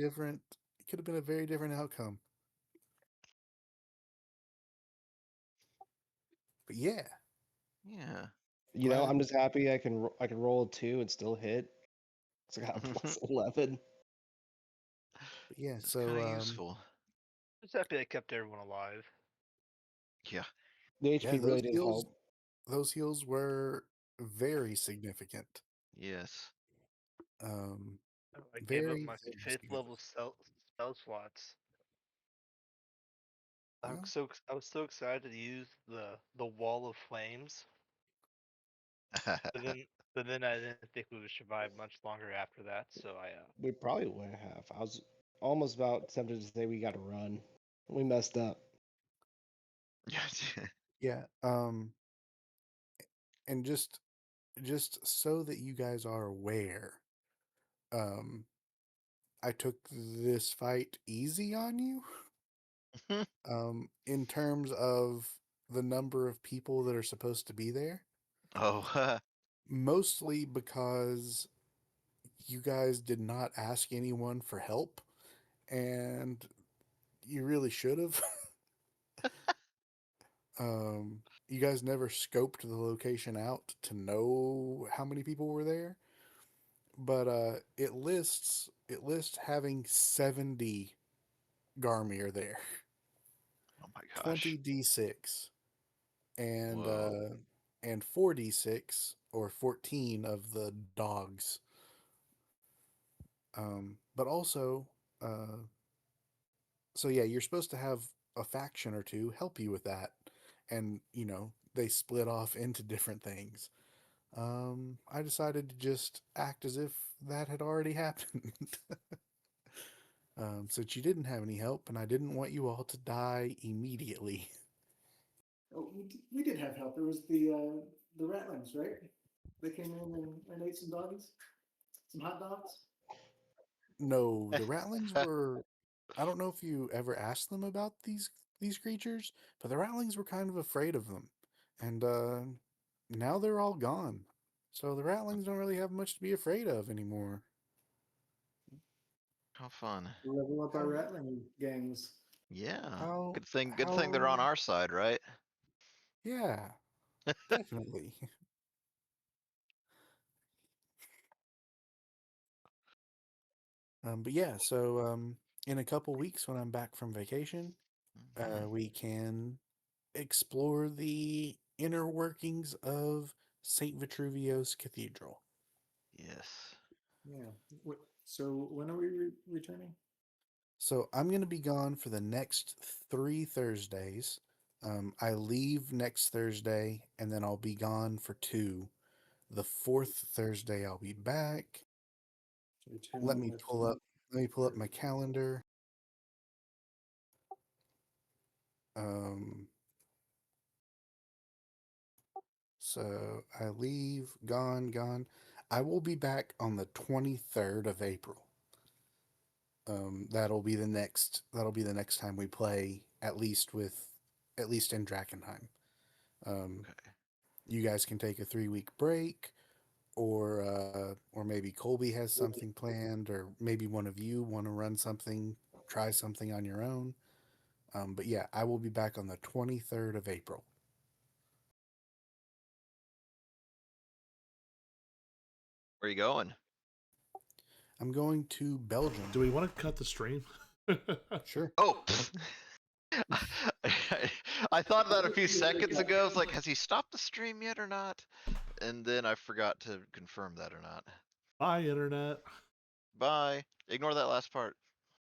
different outcome. But yeah, Yeah. You know, glad. I'm just happy I can roll a 2 and still hit. So I got a plus 11. But yeah, It's kind so of useful. Just happy I kept everyone alive. Yeah. The yeah, HP really did help. those heals were very significant. Yes. I gave up Very, my very 5th significant. level spell slots. Well, I was so excited to use the wall of flames, but then I didn't think we would survive much longer after that. So We probably would have. I was almost about tempted to say we got to run. We messed up. yeah, and just so that you guys are aware, um, I took this fight easy on you. In terms of the number of people that are supposed to be there, Oh. mostly because you guys did not ask anyone for help, and you really should have. You guys never scoped the location out to know how many people were there, but it lists having 70 Garmyr there, Oh my 20 gosh. d6, Whoa. and 4d6 or 14 of the dogs. But also, uh, so yeah, you're supposed to have a faction or two help you with that, and they split off into different things. I decided to just act as if that had already happened. Since you didn't have any help, and I didn't want you all to die immediately. Oh, we did have help. There was the ratlings, right? They came in and ate some doggies, some hot dogs. No, the Ratlings were. I don't know if you ever asked them about these creatures, but the Ratlings were kind of afraid of them, and now they're all gone. So the Ratlings don't really have much to be afraid of anymore. How fun. Level up our ratling gangs. Yeah. How Good thing how they're on our side, right? Yeah, definitely. But yeah, so in a couple weeks when I'm back from vacation, Mhm. we can explore the inner workings of St. Vitruvio's Cathedral. Yes. Yeah. So when are we returning? So I'm going to be gone for the next 3 Thursdays. I leave next Thursday, and then I'll be gone for 2. The 4th Thursday, I'll be back. So return Let on me the pull up. Let me pull up my calendar. Um, so I leave, gone. I will be back on the 23rd of April. That'll be the next. That'll be the next time we play, at least in Drakkenheim. Okay. You guys can take a 3 week break, or maybe Colby has something planned, or maybe one of you want to try something on your own. But yeah, I will be back on the 23rd of April. Where are you going? I'm going to Belgium. Do we want to cut the stream? Sure. Oh. I thought that a few seconds ago. I was like, has he stopped the stream yet or not? And then I forgot to confirm that or not. Bye, internet. Bye. Ignore that last part.